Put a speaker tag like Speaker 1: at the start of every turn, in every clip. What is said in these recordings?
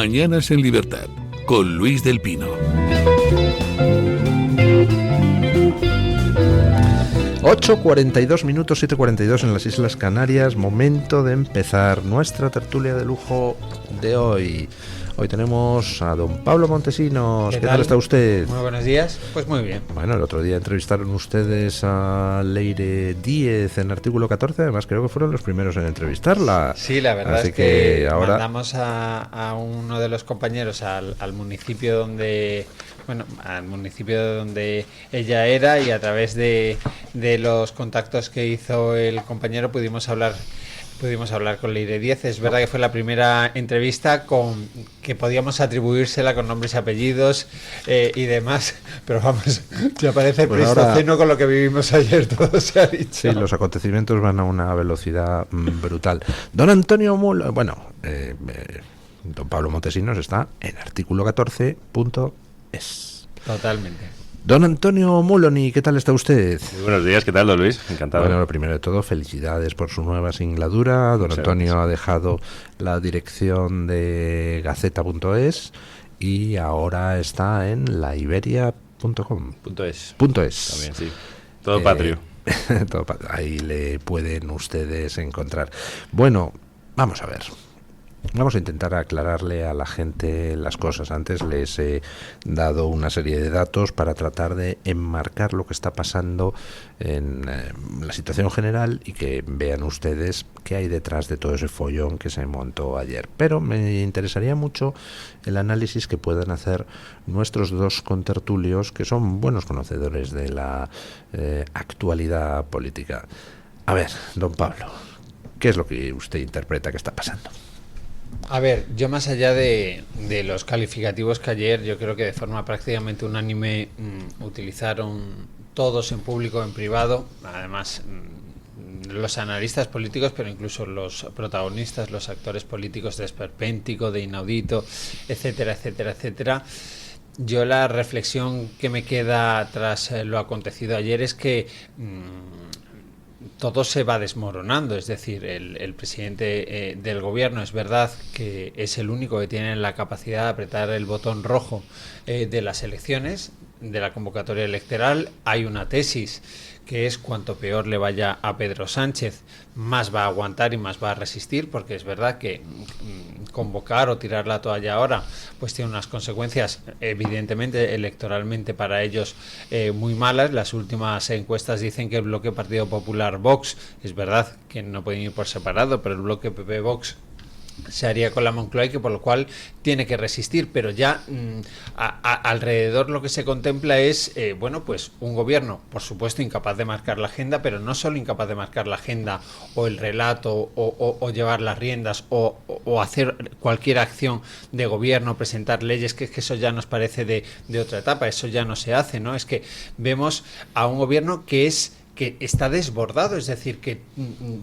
Speaker 1: Mañanas en Libertad, con Luis del Pino.
Speaker 2: 8:42 minutos, 7:42 en las Islas Canarias. Momento de empezar nuestra tertulia de lujo de hoy. Hoy tenemos a don Pablo Montesinos. ¿Qué tal está usted?
Speaker 3: Muy buenos días. Pues muy bien.
Speaker 2: Bueno, el otro día entrevistaron ustedes a Leire Díez en Artículo 14. Además, creo que fueron los primeros en entrevistarla.
Speaker 3: Sí, la verdad.
Speaker 2: Así
Speaker 3: es que
Speaker 2: ahora
Speaker 3: mandamos a uno de los compañeros al municipio donde... Bueno, al municipio donde ella era, y a través de los contactos que hizo el compañero pudimos hablar con Leire Díez. Es verdad que fue la primera entrevista con que podíamos atribuírsela con nombres y apellidos y demás, pero vamos, ya parece
Speaker 2: pues
Speaker 3: Pleistoceno con lo que vivimos ayer, todo se ha dicho.
Speaker 2: Sí, los acontecimientos van a una velocidad brutal. Don Antonio Mulo, don Pablo Montesinos está en Artículo 14.es.
Speaker 3: Totalmente.
Speaker 2: Don Antonio Muloni, ¿qué tal está usted?
Speaker 4: Muy buenos días, ¿qué tal, don Luis? Encantado.
Speaker 2: Bueno, lo primero de todo, felicidades por su nueva singladura. Don Antonio ha dejado la dirección de Gaceta.es y ahora está en laiberia.com.
Speaker 4: .es.
Speaker 2: También,
Speaker 4: sí. Todo patrio.
Speaker 2: Ahí le pueden ustedes encontrar. Bueno, vamos a ver. Vamos a intentar aclararle a la gente las cosas. Antes les he dado una serie de datos para tratar de enmarcar lo que está pasando en la situación general y que vean ustedes qué hay detrás de todo ese follón que se montó ayer. Pero me interesaría mucho el análisis que puedan hacer nuestros dos contertulios, que son buenos conocedores de la actualidad política. A ver, don Pablo, ¿qué es lo que usted interpreta que está pasando?
Speaker 3: A ver, yo más allá de los calificativos que ayer, yo creo que de forma prácticamente unánime utilizaron todos en público, en privado, además los analistas políticos, pero incluso los protagonistas, los actores políticos de esperpéntico, de inaudito, etcétera, etcétera, etcétera. Yo la reflexión que me queda tras lo acontecido ayer es que todo se va desmoronando. Es decir, el presidente del gobierno, es verdad que es el único que tiene la capacidad de apretar el botón rojo de las elecciones, de la convocatoria electoral. Hay una tesis que es: cuanto peor le vaya a Pedro Sánchez, más va a aguantar y más va a resistir, porque es verdad que convocar o tirar la toalla ahora pues tiene unas consecuencias evidentemente electoralmente para ellos muy malas. Las últimas encuestas dicen que el bloque Partido Popular Vox, es verdad que no pueden ir por separado, pero el bloque PP Vox se haría con la Moncloa, y que por lo cual tiene que resistir, pero ya alrededor lo que se contempla es pues un gobierno, por supuesto, incapaz de marcar la agenda, pero no solo incapaz de marcar la agenda o el relato o llevar las riendas o hacer cualquier acción de gobierno, presentar leyes, que eso ya nos parece de otra etapa, eso ya no se hace, ¿no? Es que vemos a un gobierno que está desbordado, es decir, que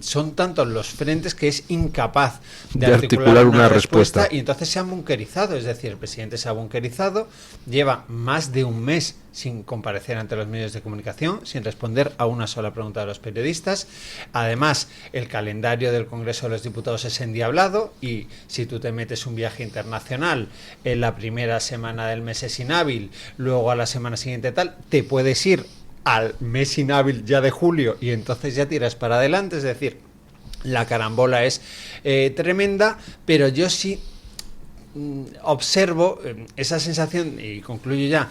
Speaker 3: son tantos los frentes que es incapaz de articular una respuesta, y entonces se ha bunkerizado. Es decir, el presidente se ha bunkerizado, lleva más de un mes sin comparecer ante los medios de comunicación, sin responder a una sola pregunta de los periodistas. Además, el calendario del Congreso de los Diputados es endiablado, y si tú te metes un viaje internacional en la primera semana del mes es inhábil, luego a la semana siguiente tal, te puedes ir al mes inhábil ya de julio y entonces ya tiras para adelante. Es decir, la carambola es tremenda, pero yo sí observo esa sensación, y concluyo ya,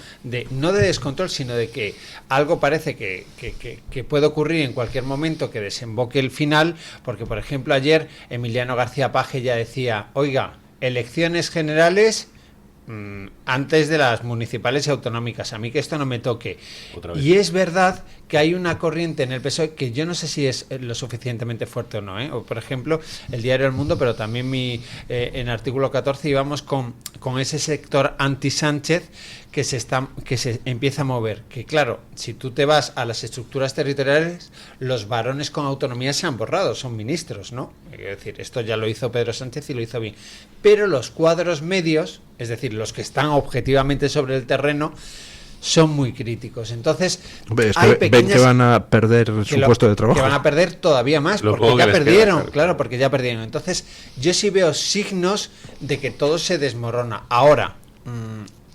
Speaker 3: no de descontrol, sino de que algo parece que puede ocurrir en cualquier momento, que desemboque el final, porque por ejemplo ayer Emiliano García Paje ya decía: oiga, elecciones generales antes de las municipales y autonómicas, a mí que esto no me toque. Y es verdad que hay una corriente en el PSOE que yo no sé si es lo suficientemente fuerte o no, O por ejemplo, el diario El Mundo, pero también en Artículo 14 íbamos con ese sector anti-Sánchez que se empieza a mover. Que claro, si tú te vas a las estructuras territoriales, los varones con autonomía se han borrado, son ministros, ¿no? Es decir, esto ya lo hizo Pedro Sánchez y lo hizo bien. Pero los cuadros medios, es decir, los que están objetivamente sobre el terreno, son muy críticos. Entonces,
Speaker 2: Hombre, es
Speaker 3: hay
Speaker 2: que ven que van a perder su puesto de trabajo.
Speaker 3: Que van a perder todavía más,
Speaker 4: Lo
Speaker 3: porque
Speaker 4: poco
Speaker 3: ya
Speaker 4: que les
Speaker 3: perdieron,
Speaker 4: queda,
Speaker 3: claro, porque ya perdieron. Entonces, yo sí veo signos de que todo se desmorona. Ahora,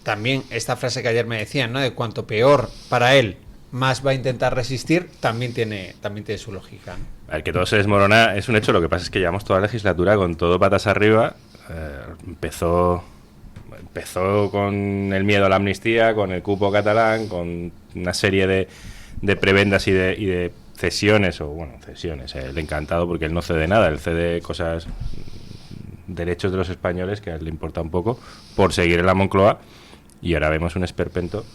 Speaker 3: también esta frase que ayer me decían, ¿no? De cuanto peor para él, más va a intentar resistir, también tiene su lógica, ¿no?
Speaker 4: A ver, que todo se desmorona es un hecho. Lo que pasa es que llevamos toda la legislatura con todo patas arriba. Empezó con el miedo a la amnistía, con el cupo catalán, con una serie de prebendas y de cesiones, el encantado, porque él no cede nada, él cede cosas, derechos de los españoles, que a él le importa un poco, por seguir en la Moncloa, y ahora vemos un esperpento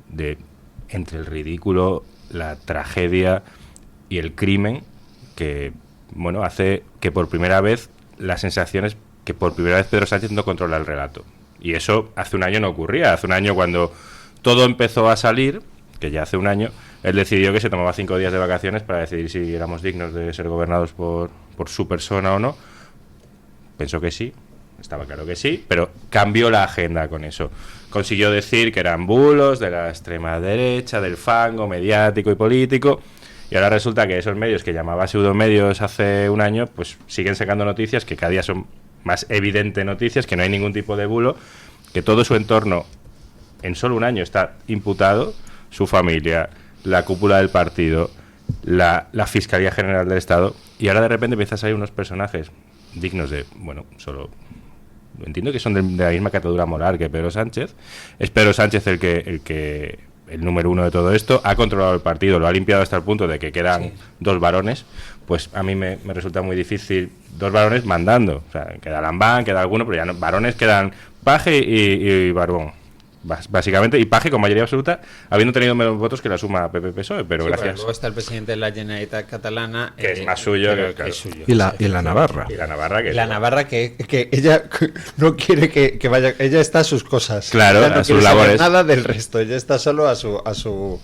Speaker 4: de entre el ridículo, la tragedia y el crimen, que hace que por primera vez la sensación es que por primera vez Pedro Sánchez no controla el relato. Y eso hace un año no ocurría. Hace un año, cuando todo empezó a salir, que ya hace un año, él decidió que se tomaba 5 días de vacaciones para decidir si éramos dignos de ser gobernados por su persona o no. Pensó que sí, estaba claro que sí, pero cambió la agenda con eso. Consiguió decir que eran bulos de la extrema derecha, del fango mediático y político, y ahora resulta que esos medios que llamaba pseudomedios hace un año, pues siguen sacando noticias que cada día son más evidentes noticias, que no hay ningún tipo de bulo, que todo su entorno en solo un año está imputado, su familia, la cúpula del partido, la Fiscalía General del Estado, y ahora de repente empiezan a salir unos personajes dignos de, solo entiendo que son de la misma catadura moral que Pedro Sánchez. Es Pedro Sánchez el número uno de todo esto, ha controlado el partido, lo ha limpiado hasta el punto de que quedan 2 varones. Pues a mí me resulta muy difícil, 2 varones mandando, o sea, queda Lambán, queda alguno, pero ya no, varones quedan Paje y Barbón, básicamente, y Paje con mayoría absoluta, habiendo tenido menos votos que la suma PP-PSOE, pero
Speaker 3: sí,
Speaker 4: gracias.
Speaker 3: Luego está el presidente de la Generalitat catalana,
Speaker 4: que es más suyo,
Speaker 3: que es suyo.
Speaker 2: Y la Navarra.
Speaker 4: Y la Navarra,
Speaker 3: que ella no quiere que vaya, ella está a sus cosas.
Speaker 4: Claro,
Speaker 3: ella no
Speaker 4: a sus
Speaker 3: quiere saber
Speaker 4: labores.
Speaker 3: nada del resto, ella está solo a su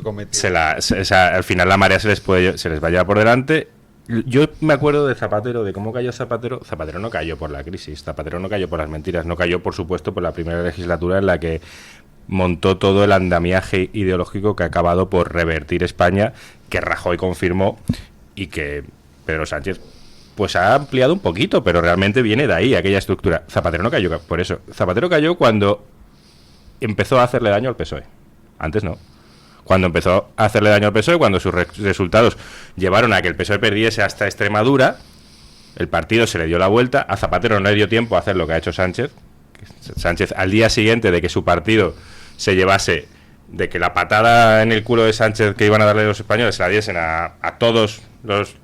Speaker 3: cometido.
Speaker 4: Al final la marea se les va a llevar por delante. Yo me acuerdo de Zapatero, de cómo cayó Zapatero. Zapatero no cayó por la crisis, Zapatero no cayó por las mentiras, no cayó, por supuesto, por la primera legislatura en la que montó todo el andamiaje ideológico que ha acabado por revertir España, que Rajoy confirmó, y que Pedro Sánchez pues ha ampliado un poquito, pero realmente viene de ahí, aquella estructura. Zapatero no cayó por eso. Zapatero cayó cuando empezó a hacerle daño al PSOE. Antes no. Cuando empezó a hacerle daño al PSOE, cuando sus resultados llevaron a que el PSOE perdiese hasta Extremadura, el partido se le dio la vuelta. A Zapatero no le dio tiempo a hacer lo que ha hecho Sánchez. Sánchez, al día siguiente de que su partido se llevase, de que la patada en el culo de Sánchez que iban a darle los españoles se la diesen a todos los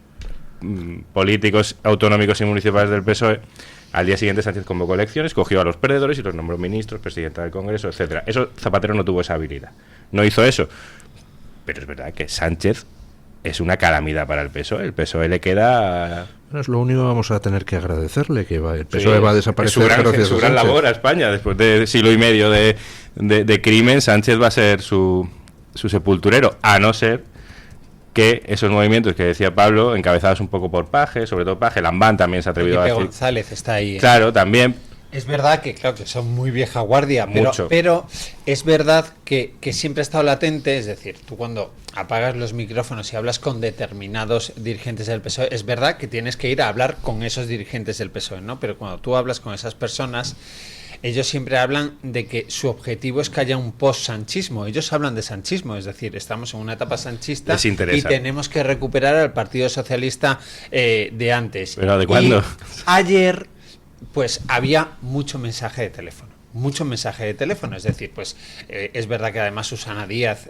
Speaker 4: políticos autonómicos y municipales del PSOE, al día siguiente Sánchez convocó elecciones, cogió a los perdedores y los nombró ministros, presidenta del Congreso, etcétera. Eso Zapatero no tuvo esa habilidad, no hizo eso. Pero es verdad que Sánchez es una calamidad para el PSOE. El PSOE le queda...
Speaker 2: Bueno, es lo único que vamos a tener que agradecerle, que el PSOE va a desaparecer
Speaker 4: es su gran labor a España. Después de siglo y medio de crimen, Sánchez va a ser su sepulturero, a no ser que esos movimientos que decía Pablo, encabezados un poco por Paje, sobre todo Paje, Lambán también se ha atrevido a decir...
Speaker 3: González está ahí.
Speaker 4: Claro, también...
Speaker 3: Es verdad que, claro, que son muy vieja guardia,
Speaker 4: Mucho.
Speaker 3: pero es verdad que siempre ha estado latente. Es decir, tú cuando apagas los micrófonos y hablas con determinados dirigentes del PSOE, es verdad que tienes que ir a hablar con esos dirigentes del PSOE, ¿no? Pero cuando tú hablas con esas personas, ellos siempre hablan de que su objetivo es que haya un post-sanchismo. Ellos hablan de sanchismo, es decir, estamos en una etapa sanchista y tenemos que recuperar al Partido Socialista de antes.
Speaker 4: ¿Pero de cuándo?
Speaker 3: Y ayer... pues había mucho mensaje de teléfono, es decir, pues es verdad que además Susana Díaz,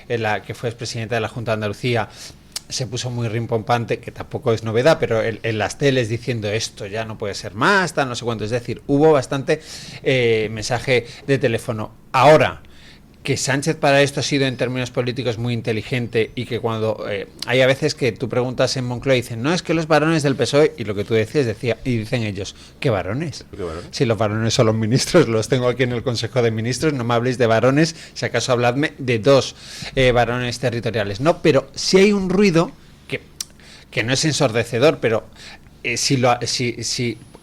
Speaker 3: la que fue expresidenta de la Junta de Andalucía, se puso muy rimbombante, que tampoco es novedad, pero en las teles diciendo esto ya no puede ser más, tal, no sé cuánto, es decir, hubo bastante mensaje de teléfono. Ahora, que Sánchez para esto ha sido en términos políticos muy inteligente, y que cuando hay a veces que tú preguntas en Moncloa y dicen, no, es que los varones del PSOE, y lo que tú decías, y dicen ellos, ¿qué varones? Si los varones son los ministros, los tengo aquí en el Consejo de Ministros, no me habléis de varones, si acaso habladme de 2 varones territoriales. No, pero si hay un ruido que no es ensordecedor, pero si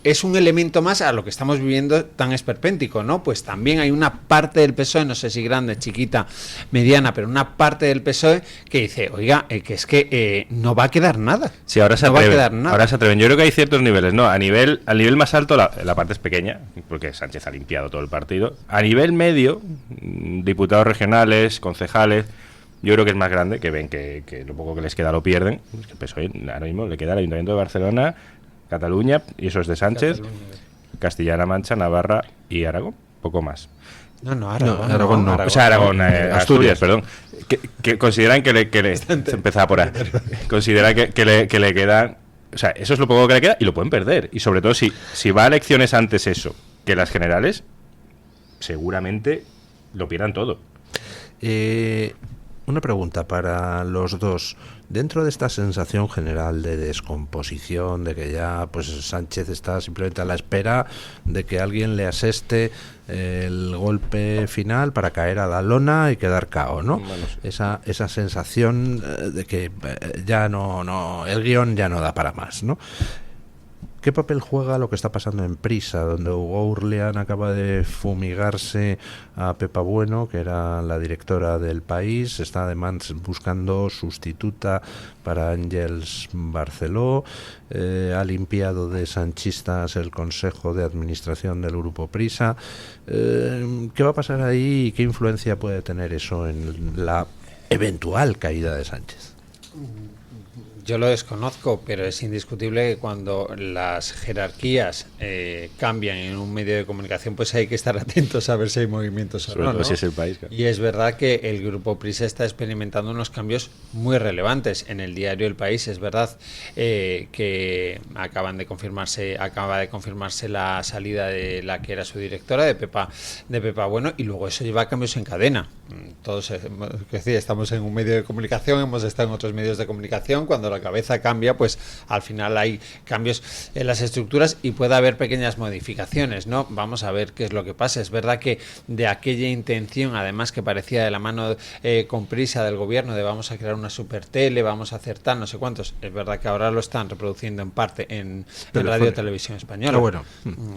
Speaker 3: es un elemento más a lo que estamos viviendo tan esperpéntico, ¿no? Pues también hay una parte del PSOE, no sé si grande, chiquita, mediana, pero una parte del PSOE que dice, oiga, que es que no va a quedar nada.
Speaker 4: Sí, ahora se
Speaker 3: no
Speaker 4: atreven.
Speaker 3: Va a quedar nada.
Speaker 4: Ahora se atreven. Yo creo que hay ciertos niveles, ¿no? Al nivel más alto la parte es pequeña, porque Sánchez ha limpiado todo el partido. A nivel medio, diputados regionales, concejales, yo creo que es más grande, que ven que lo poco que les queda lo pierden. Es que el PSOE ahora mismo le queda el Ayuntamiento de Barcelona, Cataluña, y eso es de Sánchez, Castilla-La Mancha, Navarra y Aragón, poco más.
Speaker 2: Aragón no.
Speaker 4: O sea, Aragón, Asturias, perdón. Que consideran que le empezaba por ahí. Consideran que le quedan. O sea, eso es lo poco que le queda y lo pueden perder. Y sobre todo, si va a elecciones antes eso que las generales, seguramente lo pierdan todo.
Speaker 2: Una pregunta para los dos. Dentro de esta sensación general de descomposición, de que ya pues Sánchez está simplemente a la espera de que alguien le aseste el golpe final para caer a la lona y quedar cao, ¿no? Esa sensación de que ya no el guión ya no da para más, ¿no? ¿Qué papel juega lo que está pasando en Prisa, donde Hugo Urleán acaba de fumigarse a Pepa Bueno, que era la directora del País? Está además buscando sustituta para Ángels Barceló. Ha limpiado de sanchistas el Consejo de Administración del Grupo Prisa. ¿Qué va a pasar ahí y qué influencia puede tener eso en la eventual caída de Sánchez?
Speaker 3: Yo lo desconozco, pero es indiscutible que cuando las jerarquías cambian en un medio de comunicación, pues hay que estar atentos a ver si hay movimientos o no, ¿no?
Speaker 4: Si es el país, claro.
Speaker 3: Y es verdad que el Grupo Prisa está experimentando unos cambios muy relevantes en el diario El País. Es verdad que acaba de confirmarse la salida de la que era su directora, de Pepa Bueno, y luego eso lleva a cambios en cadena. Todos, es decir, estamos en un medio de comunicación, hemos estado en otros medios de comunicación. Cuando la cabeza cambia, pues al final hay cambios en las estructuras y puede haber pequeñas modificaciones, ¿no? Vamos a ver qué es lo que pasa. Es verdad que de aquella intención, además que parecía de la mano con Prisa del gobierno, de vamos a crear una super tele, vamos a hacer tal, no sé cuántos, es verdad que ahora lo están reproduciendo en parte en Radio Televisión Española.
Speaker 2: Bueno,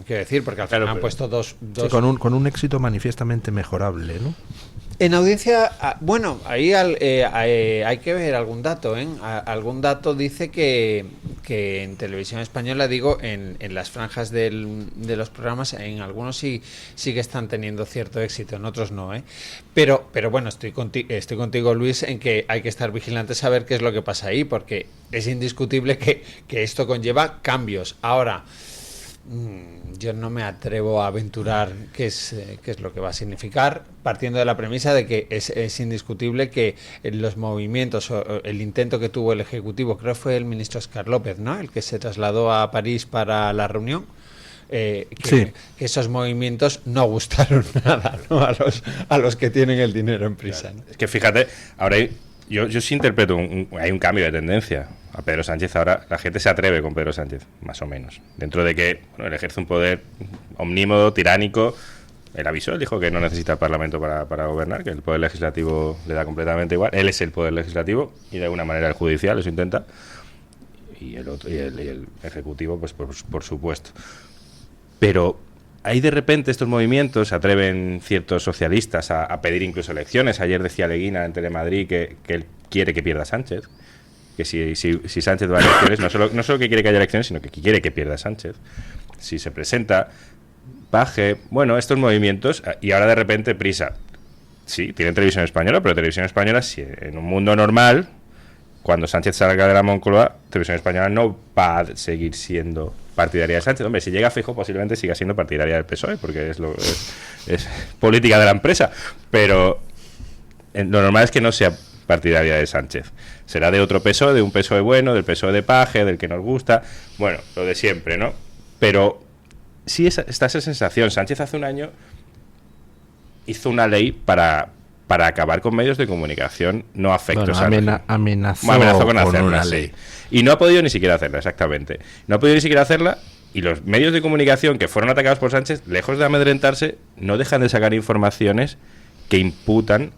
Speaker 3: quiero decir, porque al final han puesto dos...
Speaker 2: Sí, con un éxito manifiestamente mejorable, ¿no?
Speaker 3: En audiencia, bueno, ahí hay que ver algún dato, ¿eh? Algún dato dice que en Televisión Española, digo, en las franjas de los programas, en algunos sí que están teniendo cierto éxito, en otros no, ¿eh? Pero bueno, estoy contigo, Luis, en que hay que estar vigilantes a ver qué es lo que pasa ahí, porque es indiscutible que esto conlleva cambios. Ahora, yo no me atrevo a aventurar qué es lo que va a significar, partiendo de la premisa de que es indiscutible que los movimientos o el intento que tuvo el Ejecutivo, creo que fue el ministro Óscar López, ¿no?, el que se trasladó a París para la reunión, que esos movimientos no gustaron nada, ¿no?, a los que tienen el dinero en Prisa, ¿no?
Speaker 4: Es que fíjate, ahora yo sí interpreto hay un cambio de tendencia a Pedro Sánchez. Ahora la gente se atreve con Pedro Sánchez, más o menos, dentro de que él ejerce un poder omnímodo, tiránico. Él avisó, él dijo que no necesita el Parlamento para gobernar, que el poder legislativo le da completamente igual. Él es el poder legislativo y de alguna manera el judicial eso intenta, y el ejecutivo pues por supuesto. Pero ahí de repente estos movimientos se atreven ciertos socialistas a pedir incluso elecciones. Ayer decía Leguina en Telemadrid que él quiere que pierda Sánchez, que si Sánchez va a elecciones, no solo que quiere que haya elecciones, sino que quiere que pierda Sánchez. Si se presenta, baje, bueno, estos movimientos, y ahora de repente Prisa, sí, tiene Televisión Española, pero Televisión Española, si en un mundo normal, cuando Sánchez salga de la Moncloa, Televisión Española no va a seguir siendo partidaria de Sánchez. Hombre, si llega Feijóo posiblemente siga siendo partidaria del PSOE, porque es política de la empresa, pero lo normal es que no sea partidaria de Sánchez. Será de otro PSOE, de un PSOE bueno, del PSOE de Paje, del que nos gusta, bueno, lo de siempre, ¿no? Pero sí está esa sensación. Sánchez hace un año hizo una ley para acabar con medios de comunicación no afectos a
Speaker 2: amenazó
Speaker 4: con hacer una ley. Y no ha podido ni siquiera hacerla, exactamente. No ha podido ni siquiera hacerla, y los medios de comunicación que fueron atacados por Sánchez, lejos de amedrentarse, no dejan de sacar informaciones que imputan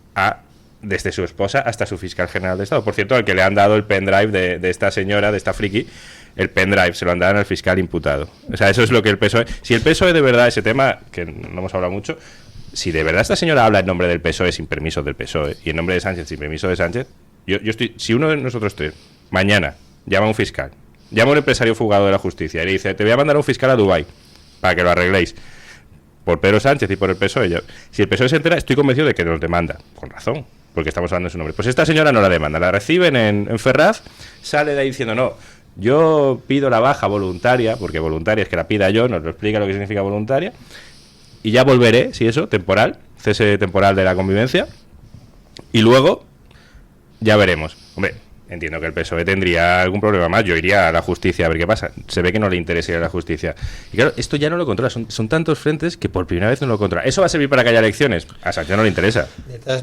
Speaker 4: desde su esposa hasta su fiscal general de Estado. Por cierto, al que le han dado el pendrive de esta señora, de esta friki, el pendrive se lo andarán al fiscal imputado. O sea, eso es lo que el PSOE... Si el PSOE de verdad, ese tema, que no hemos hablado mucho, si de verdad esta señora habla en nombre del PSOE sin permiso del PSOE y en nombre de Sánchez sin permiso de Sánchez, yo estoy... Si uno de nosotros tres, mañana, llama a un fiscal, llama a un empresario fugado de la justicia y le dice, te voy a mandar a un fiscal a Dubái para que lo arregléis, por Pedro Sánchez y por el PSOE. Si el PSOE se entera, estoy convencido de que nos demanda, con razón, porque estamos hablando de su nombre. Pues esta señora no la demanda, la reciben en Ferraz, sale de ahí diciendo, no, yo pido la baja voluntaria, porque voluntaria es que la pida yo, nos lo explica lo que significa voluntaria, y ya volveré, si eso, temporal, cese temporal de la convivencia, y luego ya veremos. Hombre, entiendo que el PSOE tendría algún problema más, yo iría a la justicia a ver qué pasa. Se ve que no le interesa ir a la justicia. Y claro, esto ya no lo controla, son tantos frentes que por primera vez no lo controla. ¿Eso va a servir para que haya elecciones? A Sánchez no le interesa.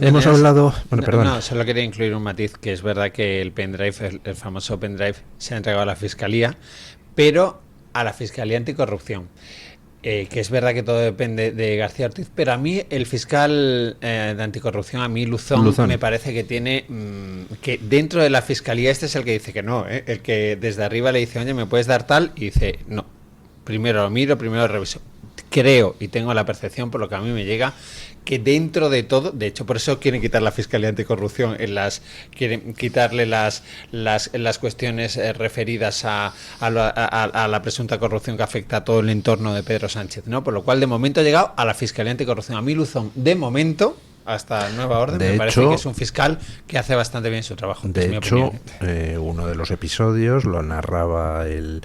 Speaker 2: Hemos hablado... Bueno, perdón.
Speaker 3: No, solo quería incluir un matiz, que es verdad que el pendrive, el famoso pendrive, se ha entregado a la Fiscalía, pero a la Fiscalía Anticorrupción. Que es verdad que todo depende de García Ortiz, pero a mí el fiscal de anticorrupción, a mí Luzón, me parece que tiene que dentro de la fiscalía este es el que dice que no, el que desde arriba le dice, oye, ¿me puedes dar tal? Y dice, no, primero lo miro, primero lo reviso. Creo y tengo la percepción, por lo que a mí me llega, que dentro de todo, de hecho por eso quieren quitar la Fiscalía Anticorrupción, quieren quitarle las cuestiones referidas a la presunta corrupción que afecta a todo el entorno de Pedro Sánchez, ¿no? Por lo cual de momento ha llegado a la Fiscalía Anticorrupción. A mí Luzón, de momento, hasta nueva orden, me parece que es un fiscal que hace bastante bien su trabajo.
Speaker 2: De hecho, uno de los episodios lo narraba el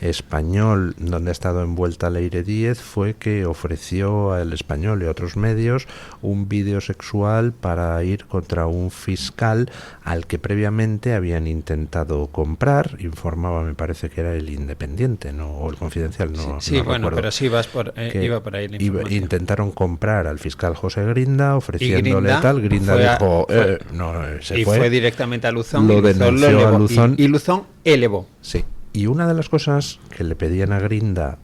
Speaker 2: Español, donde ha estado envuelta Leire Díez, fue que ofreció al Español y a otros medios un vídeo sexual para ir contra un fiscal al que previamente habían intentado comprar. Informaba, me parece que era el Independiente, ¿no? O el Confidencial, no.
Speaker 3: Sí,
Speaker 2: no
Speaker 3: bueno,
Speaker 2: recuerdo,
Speaker 3: pero sí iba por ahí la información.
Speaker 2: Intentaron comprar al fiscal José Grinda, ofreciéndole tal. Grinda dijo, no, se fue.
Speaker 3: Fue directamente a Luzón.
Speaker 2: Lo denunció a Luzón.
Speaker 3: Y Luzón elevó.
Speaker 2: Sí. Y una de las cosas que le pedían a Grinda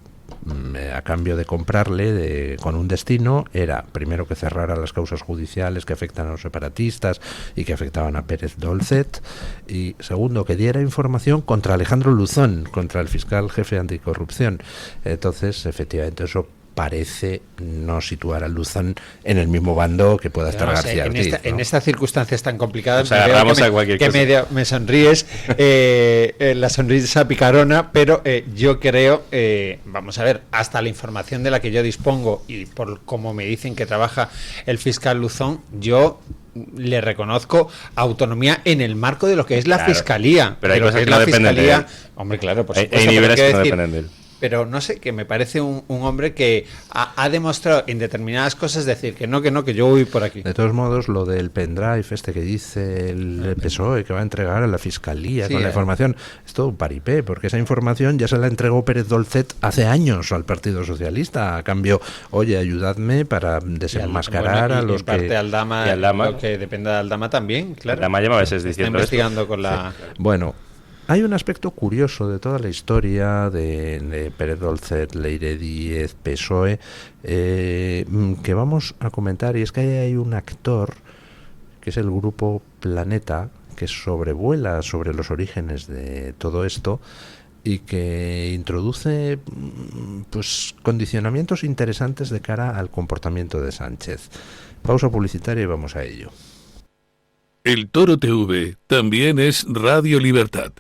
Speaker 2: a cambio de comprarle con un destino era, primero, que cerrara las causas judiciales que afectan a los separatistas y que afectaban a Pérez Dolcet, y segundo, que diera información contra Alejandro Luzón, contra el fiscal jefe anticorrupción. Entonces, efectivamente, eso parece no situar a Luzón en el mismo bando que pueda estar García Ortiz, ¿no?
Speaker 3: En estas circunstancias tan complicadas, me sonríes, la sonrisa picarona, pero yo creo, vamos a ver, hasta la información de la que yo dispongo y por como me dicen que trabaja el fiscal Luzón, yo le reconozco autonomía en el marco de lo que es la Fiscalía.
Speaker 4: Pero hay cosas que no dependen de él.
Speaker 3: Hombre, claro, por supuesto.
Speaker 4: Hay niveles que no dependen de él.
Speaker 3: Pero no sé, que me parece un hombre que ha demostrado en determinadas cosas decir que no, que yo voy por aquí.
Speaker 2: De todos modos, lo del pendrive que dice el PSOE que va a entregar a la Fiscalía con la información, es todo un paripé, porque esa información ya se la entregó Pérez Dolcet hace años al Partido Socialista, a cambio, oye, ayudadme para desenmascarar a los que...
Speaker 3: Y Aldama, lo que depende de Aldama también, claro.
Speaker 4: Aldama lleva veces diciendo
Speaker 3: está investigando esto. Con la...
Speaker 2: Sí. Bueno, hay un aspecto curioso de toda la historia de Pérez Dolcet, Leire Díez, PSOE, que vamos a comentar, y es que hay un actor, que es el grupo Planeta, que sobrevuela sobre los orígenes de todo esto y que introduce pues condicionamientos interesantes de cara al comportamiento de Sánchez. Pausa publicitaria y vamos a ello.
Speaker 1: El Toro TV también es Radio Libertad.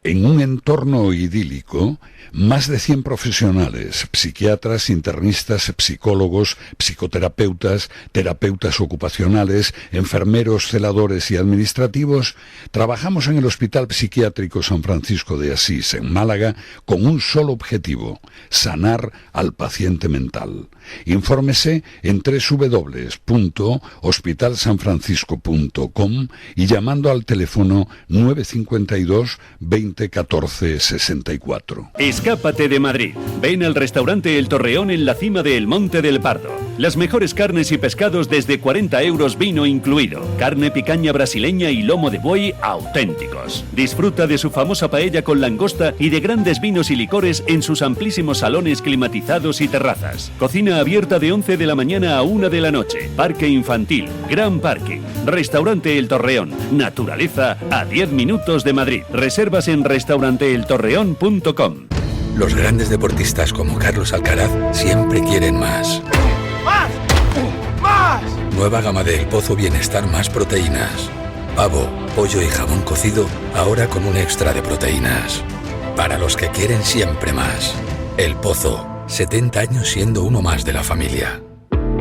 Speaker 5: En un entorno idílico, más de 100 profesionales, psiquiatras, internistas, psicólogos, psicoterapeutas, terapeutas ocupacionales, enfermeros, celadores y administrativos, trabajamos en el Hospital Psiquiátrico San Francisco de Asís, en Málaga, con un solo objetivo: sanar al paciente mental. Infórmese en www.hospitalsanfrancisco.com y llamando al teléfono 952 20 14 64.
Speaker 6: Escápate de Madrid. Ven al restaurante El Torreón en la cima del Monte del Pardo. Las mejores carnes y pescados desde 40 euros, vino incluido. Carne picaña brasileña y lomo de buey auténticos. Disfruta de su famosa paella con langosta y de grandes vinos y licores en sus amplísimos salones climatizados y terrazas. Cocina abierta de 11 de la mañana a 1 de la noche. Parque infantil, gran parking. Restaurante El Torreón. Naturaleza a 10 minutos de Madrid. Reservas en restauranteeltorreón.com.
Speaker 7: Los grandes deportistas como Carlos Alcaraz siempre quieren más. ¡Más! ¡Más! Nueva gama de El Pozo Bienestar más proteínas. Pavo, pollo y jamón cocido, ahora con un extra de proteínas. Para los que quieren siempre más. El Pozo, 70 años siendo uno más de la familia.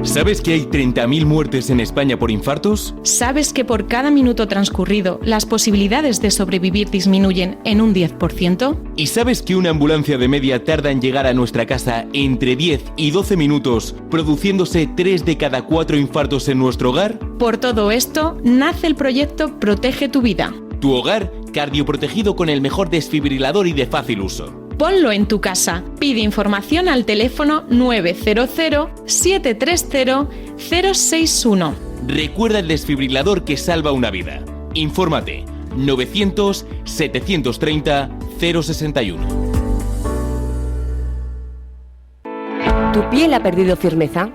Speaker 8: ¿Sabes que hay 30.000 muertes en España por infartos?
Speaker 9: ¿Sabes que por cada minuto transcurrido las posibilidades de sobrevivir disminuyen en un 10%?
Speaker 8: ¿Y sabes que una ambulancia de media tarda en llegar a nuestra casa entre 10 y 12 minutos, produciéndose 3 de cada 4 infartos en nuestro hogar?
Speaker 9: Por todo esto, nace el proyecto Protege tu Vida.
Speaker 8: Tu hogar cardioprotegido con el mejor desfibrilador y de fácil uso.
Speaker 9: Ponlo en tu casa. Pide información al teléfono 900-730-061.
Speaker 8: Recuerda el desfibrilador que salva una vida. Infórmate. 900-730-061.
Speaker 10: ¿Tu piel ha perdido firmeza?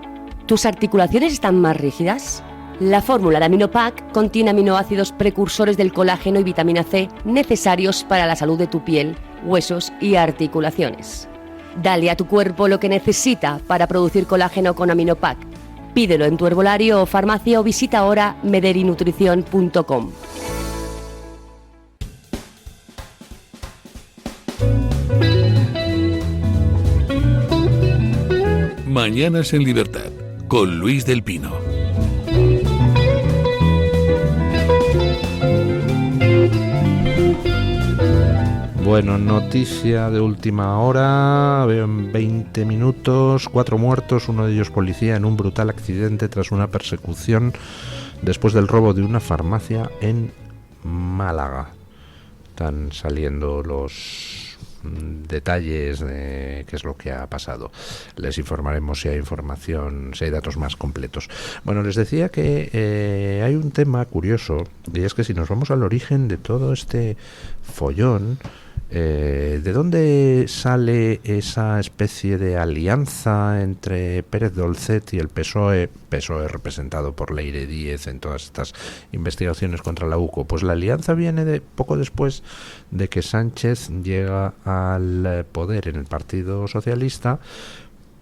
Speaker 10: ¿Tus articulaciones están más rígidas? La fórmula de AminoPack contiene aminoácidos precursores del colágeno y vitamina C necesarios para la salud de tu piel, huesos y articulaciones. Dale a tu cuerpo lo que necesita para producir colágeno con AminoPack. Pídelo en tu herbolario o farmacia o visita ahora mederinutrición.com.
Speaker 1: Mañanas en Libertad, con Luis del Pino.
Speaker 2: Bueno, noticia de última hora, veo en 20 minutos, 4 muertos, uno de ellos policía en un brutal accidente tras una persecución después del robo de una farmacia en Málaga. Están saliendo los detalles de qué es lo que ha pasado. Les informaremos si hay información, si hay datos más completos. Bueno, les decía que hay un tema curioso, y es que si nos vamos al origen de todo este follón, ¿de dónde sale esa especie de alianza entre Pérez Dolcet y el PSOE representado por Leire Díez en todas estas investigaciones contra la UCO? Pues la alianza viene de poco después de que Sánchez llega al poder en el Partido Socialista,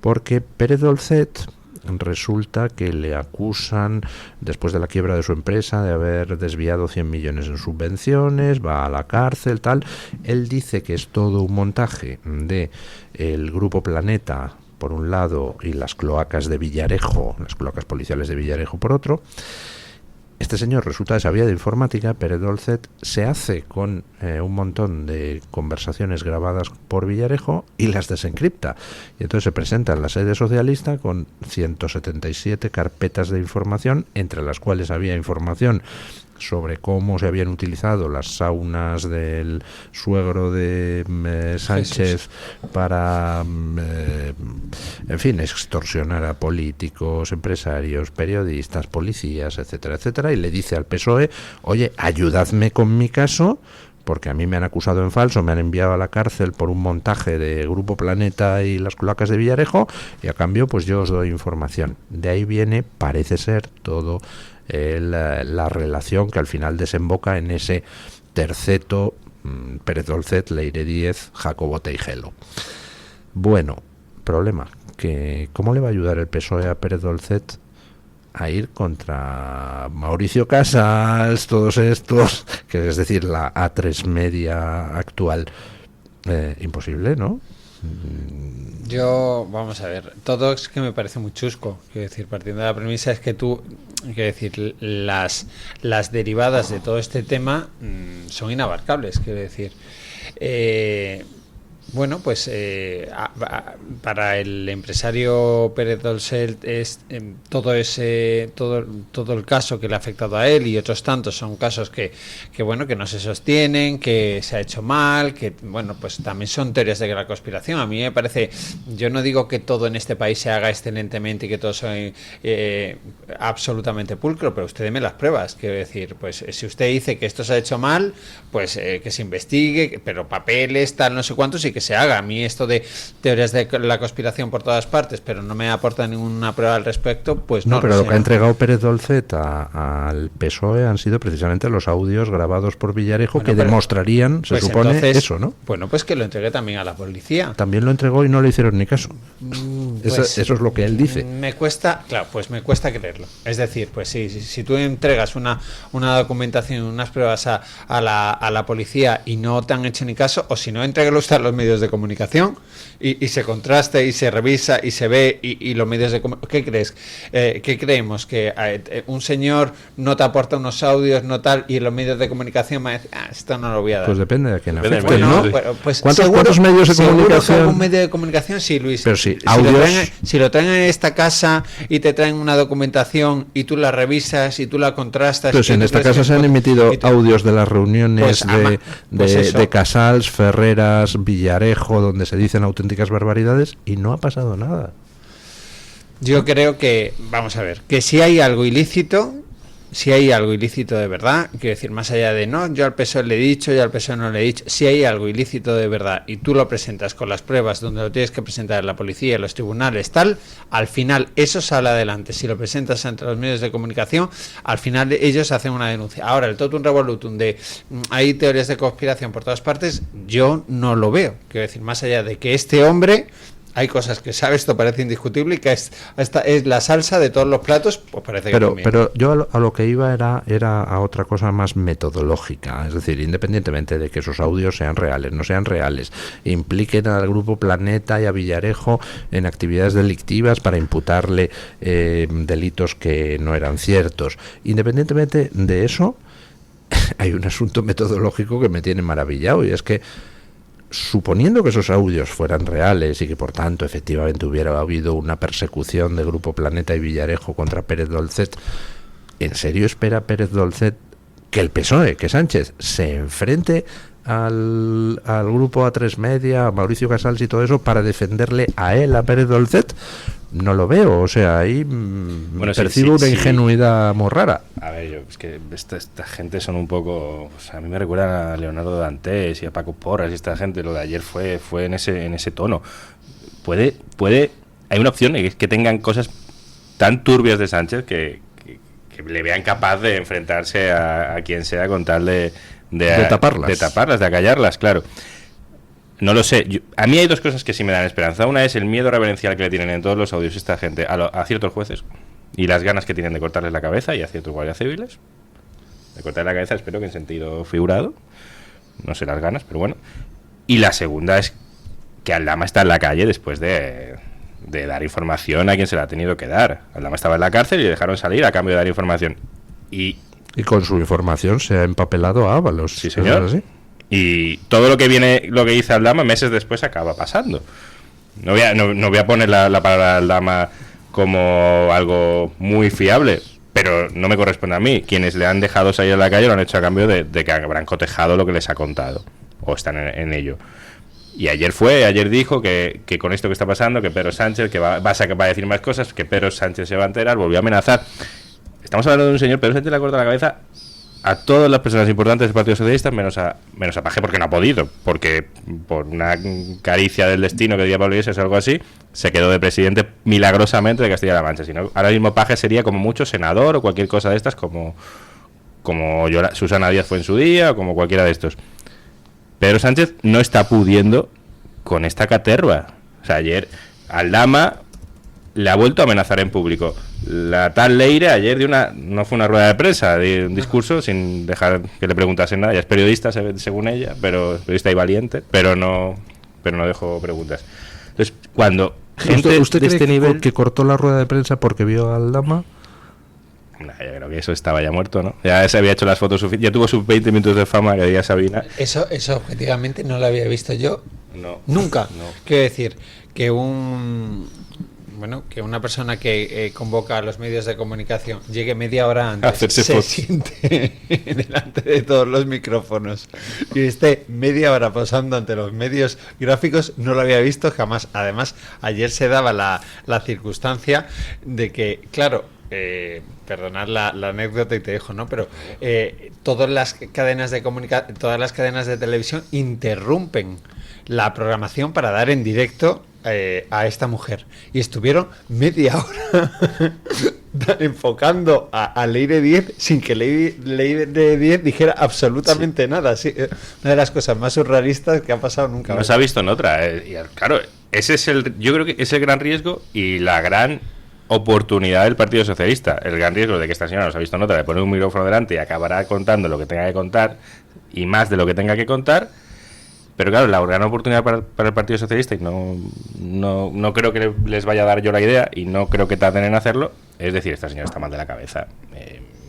Speaker 2: porque Pérez Dolcet resulta que le acusan, después de la quiebra de su empresa, de haber desviado 100 millones en subvenciones, va a la cárcel, tal. Él dice que es todo un montaje de el Grupo Planeta, por un lado, y las cloacas de Villarejo, las cloacas policiales de Villarejo, por otro. Este señor resulta de esa vía de informática, Pérez Dolcet, se hace con un montón de conversaciones grabadas por Villarejo y las desencripta. Y entonces se presenta en la sede socialista con 177 carpetas de información, entre las cuales había información sobre cómo se habían utilizado las saunas del suegro de Sánchez para, en fin, extorsionar a políticos, empresarios, periodistas, policías, etcétera, etcétera, y le dice al PSOE, oye, ayudadme con mi caso, porque a mí me han acusado en falso, me han enviado a la cárcel por un montaje de Grupo Planeta y las cloacas de Villarejo, y a cambio pues yo os doy información. De ahí viene, parece ser, todo la relación que al final desemboca en ese terceto, Pérez Dolcet, Leire Díez, Jacobo Teijelo. Bueno, problema, que ¿cómo le va a ayudar el PSOE a Pérez Dolcet a ir contra Mauricio Casals, todos estos, que es decir, la A3 Media actual? Imposible, ¿no?
Speaker 3: Yo, vamos a ver, todo es que me parece muy chusco. Quiero decir, partiendo de la premisa es que quiero decir, las derivadas de todo este tema son inabarcables. Quiero decir, Bueno, pues para el empresario Pérez Dolcet es todo el caso que le ha afectado a él y otros tantos son casos que bueno, que no se sostienen, que se ha hecho mal, que bueno, pues también son teorías de la conspiración. A mí me parece, yo no digo que todo en este país se haga excelentemente y que todo sea absolutamente pulcro, pero usted deme las pruebas. Quiero decir, pues si usted dice que esto se ha hecho mal, pues que se investigue, pero papeles, tal, no sé cuántos, y que se haga. A mí esto de teorías de la conspiración por todas partes, pero no me aporta ninguna prueba al respecto, pues no.
Speaker 2: Pero lo que ha entregado Pérez Dolcet al PSOE han sido precisamente los audios grabados por Villarejo, bueno, que demostrarían, se supone, entonces, eso, ¿no?
Speaker 3: Bueno, pues que lo entregue también a la policía.
Speaker 2: También lo entregó y no le hicieron ni caso. Pues, eso es lo que él dice.
Speaker 3: Me cuesta creerlo. Es decir, pues si tú entregas una documentación, unas pruebas a la policía y no te han hecho ni caso, o si no, entrégalo usted a los medios de comunicación y se contraste y se revisa y se ve y los medios de comunicación. ¿Qué crees? ¿Qué creemos? ¿Que un señor no te aporta unos audios, no tal, y en los medios de comunicación me dice, esto no lo voy a dar?
Speaker 2: Pues depende de quién afecte,
Speaker 3: bueno,
Speaker 2: ¿no?
Speaker 3: Pues
Speaker 2: ¿Cuántos medios de comunicación?
Speaker 3: ¿Algún medio de comunicación? Sí, Luis.
Speaker 2: Pero sí, audios...
Speaker 3: si lo traen a esta casa y te traen una documentación y tú la revisas y tú la contrastas...
Speaker 2: Pero si en esta casa se han emitido audios de las reuniones de Casals, Ferreras, Villarejo, donde se dicen auténticas barbaridades y no ha pasado nada.
Speaker 3: Yo creo que, vamos a ver, que si hay algo ilícito de verdad, quiero decir, más allá de no, yo al PSOE le he dicho, yo al PSOE no le he dicho, si hay algo ilícito de verdad y tú lo presentas con las pruebas donde lo tienes que presentar en la policía, en los tribunales, tal, al final eso sale adelante. Si lo presentas ante los medios de comunicación, al final ellos hacen una denuncia. Ahora, el totum revolutum de hay teorías de conspiración por todas partes, yo no lo veo. Quiero decir, más allá de que este hombre... Hay cosas que sabe, esto parece indiscutible, y que esta es la salsa de todos los platos, pues parece que también.
Speaker 2: Pero yo a lo que iba era a otra cosa más metodológica, es decir, independientemente de que esos audios sean reales, no sean reales, impliquen al Grupo Planeta y a Villarejo en actividades delictivas para imputarle delitos que no eran ciertos. Independientemente de eso, hay un asunto metodológico que me tiene maravillado, y es que suponiendo que esos audios fueran reales y que por tanto efectivamente hubiera habido una persecución de Grupo Planeta y Villarejo contra Pérez Dolcet, ¿en serio espera Pérez Dolcet que el PSOE, que Sánchez, se enfrente al grupo A3 Media, a Mauricio Casals y todo eso para defenderle a él, a Pérez Dolcet? No lo veo, o sea, ahí percibo una ingenuidad muy rara.
Speaker 4: A ver, es que esta gente son un poco... O sea, a mí me recuerdan a Leonardo Dantes y a Paco Porras y esta gente. Lo de ayer fue en ese tono. Hay una opción, es que tengan cosas tan turbias de Sánchez que le vean capaz de enfrentarse a quien sea con tal de taparlas, de acallarlas, claro. No lo sé. A mí hay dos cosas que sí me dan esperanza. Una es el miedo reverencial que le tienen en todos los audios esta gente a ciertos jueces y las ganas que tienen de cortarles la cabeza, y a ciertos guardias civiles. De cortarles la cabeza, espero que en sentido figurado. No sé las ganas, pero bueno. Y la segunda es que Aldama está en la calle después de dar información a quien se la ha tenido que dar. Aldama estaba en la cárcel y le dejaron salir a cambio de dar información. Y
Speaker 2: con su información se ha empapelado a Ábalos.
Speaker 4: Sí, señor. ¿Sí? Y todo lo que dice Aldama meses después acaba pasando. No voy a poner la palabra Aldama como algo muy fiable, pero no me corresponde a mí. Quienes le han dejado salir a la calle lo han hecho a cambio de que habrán cotejado lo que les ha contado, o están en ello. Y ayer dijo que con esto que está pasando, que Pedro Sánchez, que va a decir más cosas, que Pedro Sánchez se va a enterar, volvió a amenazar. Estamos hablando de un señor, Pedro Sánchez le ha cortado la cabeza a todas las personas importantes del Partido Socialista, menos a Page, porque no ha podido, porque por una caricia del destino que diría Pablo Iglesias o algo así, se quedó de presidente milagrosamente de Castilla-La Mancha. Si no, ahora mismo Page sería como mucho senador o cualquier cosa de estas, como Susana Díaz fue en su día, o como cualquiera de estos. Pedro Sánchez no está pudiendo con esta caterva. O sea, ayer Aldama le ha vuelto a amenazar en público. La tal Leire ayer no fue una rueda de prensa, de un discurso sin dejar que le preguntasen nada. Ella es periodista, según ella, pero periodista y valiente, pero no dejó preguntas. Entonces, cuando gente
Speaker 2: ¿Usted
Speaker 4: de
Speaker 2: cree
Speaker 4: este nivel
Speaker 2: que cortó la rueda de prensa porque vio a Aldama?
Speaker 4: Yo creo que eso estaba ya muerto, ¿no? Ya se había hecho las fotos suficientes, ya tuvo sus 20 minutos de fama, que diría Sabina.
Speaker 3: Eso objetivamente no lo había visto yo.
Speaker 4: No.
Speaker 3: Nunca.
Speaker 4: No.
Speaker 3: Quiero decir que que una persona que convoca a los medios de comunicación llegue media hora antes,
Speaker 4: Hacerse
Speaker 3: se
Speaker 4: fotos.
Speaker 3: siente delante de todos los micrófonos y esté media hora posando ante los medios gráficos, no lo había visto jamás. Además, ayer se daba la circunstancia de que, claro, perdonad la anécdota y te dejo, ¿no? Pero todas las cadenas de televisión interrumpen la programación para dar en directo a esta mujer, y estuvieron media hora enfocando a Leire Díez sin que Leire Díez dijera absolutamente nada. Sí, una de las cosas más surrealistas que ha pasado nunca.
Speaker 4: No se ha visto en otra. Y claro, yo creo que es el gran riesgo y la gran oportunidad del Partido Socialista. El gran riesgo de que esta señora no se ha visto en otra, de poner un micrófono delante y acabará contando lo que tenga que contar y más de lo que tenga que contar. Pero claro, la gran oportunidad para el Partido Socialista, y no creo que les vaya a dar yo la idea, y no creo que tarden en hacerlo, es decir, esta señora está mal de la cabeza.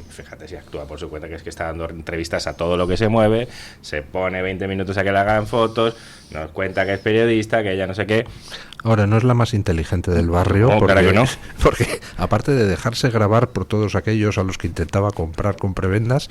Speaker 4: Fíjate si actúa por su cuenta, que es que está dando entrevistas a todo lo que se mueve, se pone 20 minutos a que le hagan fotos, nos cuenta que es periodista, que ella no sé qué.
Speaker 2: Ahora, no es la más inteligente del barrio,
Speaker 4: No,
Speaker 2: porque,
Speaker 4: claro que no.
Speaker 2: porque aparte de dejarse grabar por todos aquellos a los que intentaba comprar con prebendas,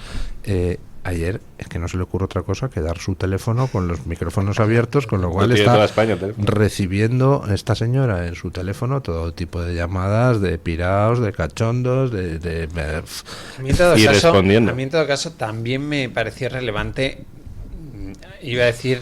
Speaker 2: ayer es que no se le ocurre otra cosa que dar su teléfono con los micrófonos abiertos, con lo cual
Speaker 4: tiene
Speaker 2: está
Speaker 4: toda España el teléfono.
Speaker 2: recibiendo esta señora en su teléfono todo tipo de llamadas de piraos, de cachondos,
Speaker 3: A mí en todo caso también me pareció relevante, iba a decir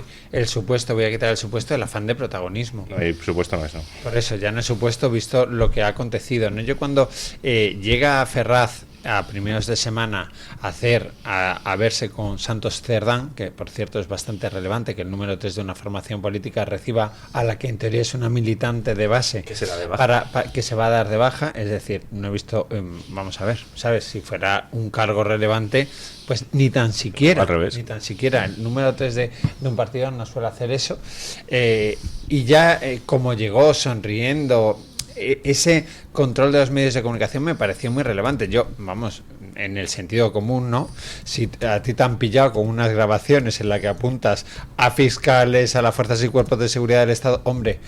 Speaker 3: voy a quitar el supuesto del afán de protagonismo.
Speaker 4: No, el supuesto no es, no.
Speaker 3: Por eso, ya no es supuesto, visto lo que ha acontecido, ¿no? Yo cuando llega Ferraz a primeros de semana a verse con Santos Cerdán, que por cierto es bastante relevante que el número 3 de una formación política reciba a la que en teoría es una militante de base
Speaker 4: que se da de baja.
Speaker 3: que se va a dar de baja, es decir, no he visto, vamos a ver, ¿sabes? Si fuera un cargo relevante, pues ni tan siquiera,
Speaker 4: al revés.
Speaker 3: ni tan siquiera el número 3 de un partido no suele hacer eso, y ya como llegó sonriendo, ese control de los medios de comunicación me pareció muy relevante. Yo, vamos, en el sentido común, ¿no? Si a ti te han pillado con unas grabaciones en las que apuntas a fiscales, a las fuerzas y cuerpos de seguridad del Estado, hombre,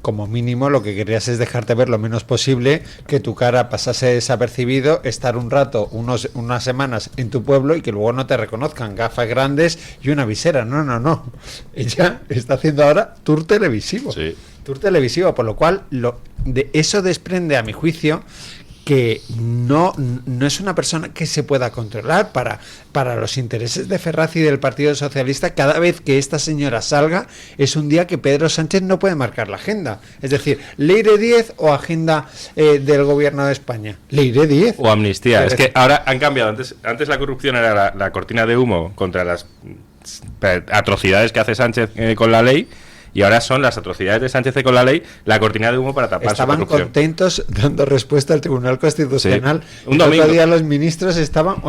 Speaker 3: como mínimo lo que querías es dejarte ver lo menos posible, que tu cara pasase desapercibido, estar un rato, unas semanas en tu pueblo y que luego no te reconozcan, gafas grandes y una visera. No. Ella está haciendo ahora tour televisivo.
Speaker 4: Sí.
Speaker 3: Tour televisivo, por lo cual de eso desprende, a mi juicio, que no es una persona que se pueda controlar para los intereses de Ferraz y del Partido Socialista. Cada vez que esta señora salga es un día que Pedro Sánchez no puede marcar la agenda. Es decir, Leire Díez o agenda del gobierno de España. Leire Díez.
Speaker 4: O amnistía. Es que ahora han cambiado. Antes la corrupción era la cortina de humo contra las atrocidades que hace Sánchez con la ley. Y ahora son las atrocidades de Sánchez con la ley la cortina de humo para tapar
Speaker 3: estaban
Speaker 4: su corrupción.
Speaker 3: Contentos dando respuesta al Tribunal Constitucional.
Speaker 4: Sí. Un domingo.
Speaker 3: El otro día los ministros estaban,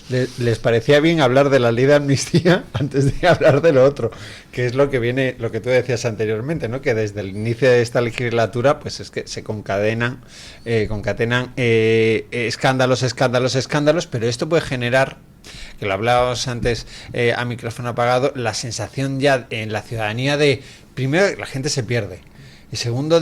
Speaker 3: les parecía bien hablar de la ley de amnistía antes de hablar de lo otro, que es lo que viene, lo que tú decías anteriormente, ¿no? Que desde el inicio de esta legislatura, pues es que se concatenan escándalos, pero esto puede generar, que lo hablábamos antes a micrófono apagado, la sensación ya en la ciudadanía de, primero, la gente se pierde, y segundo,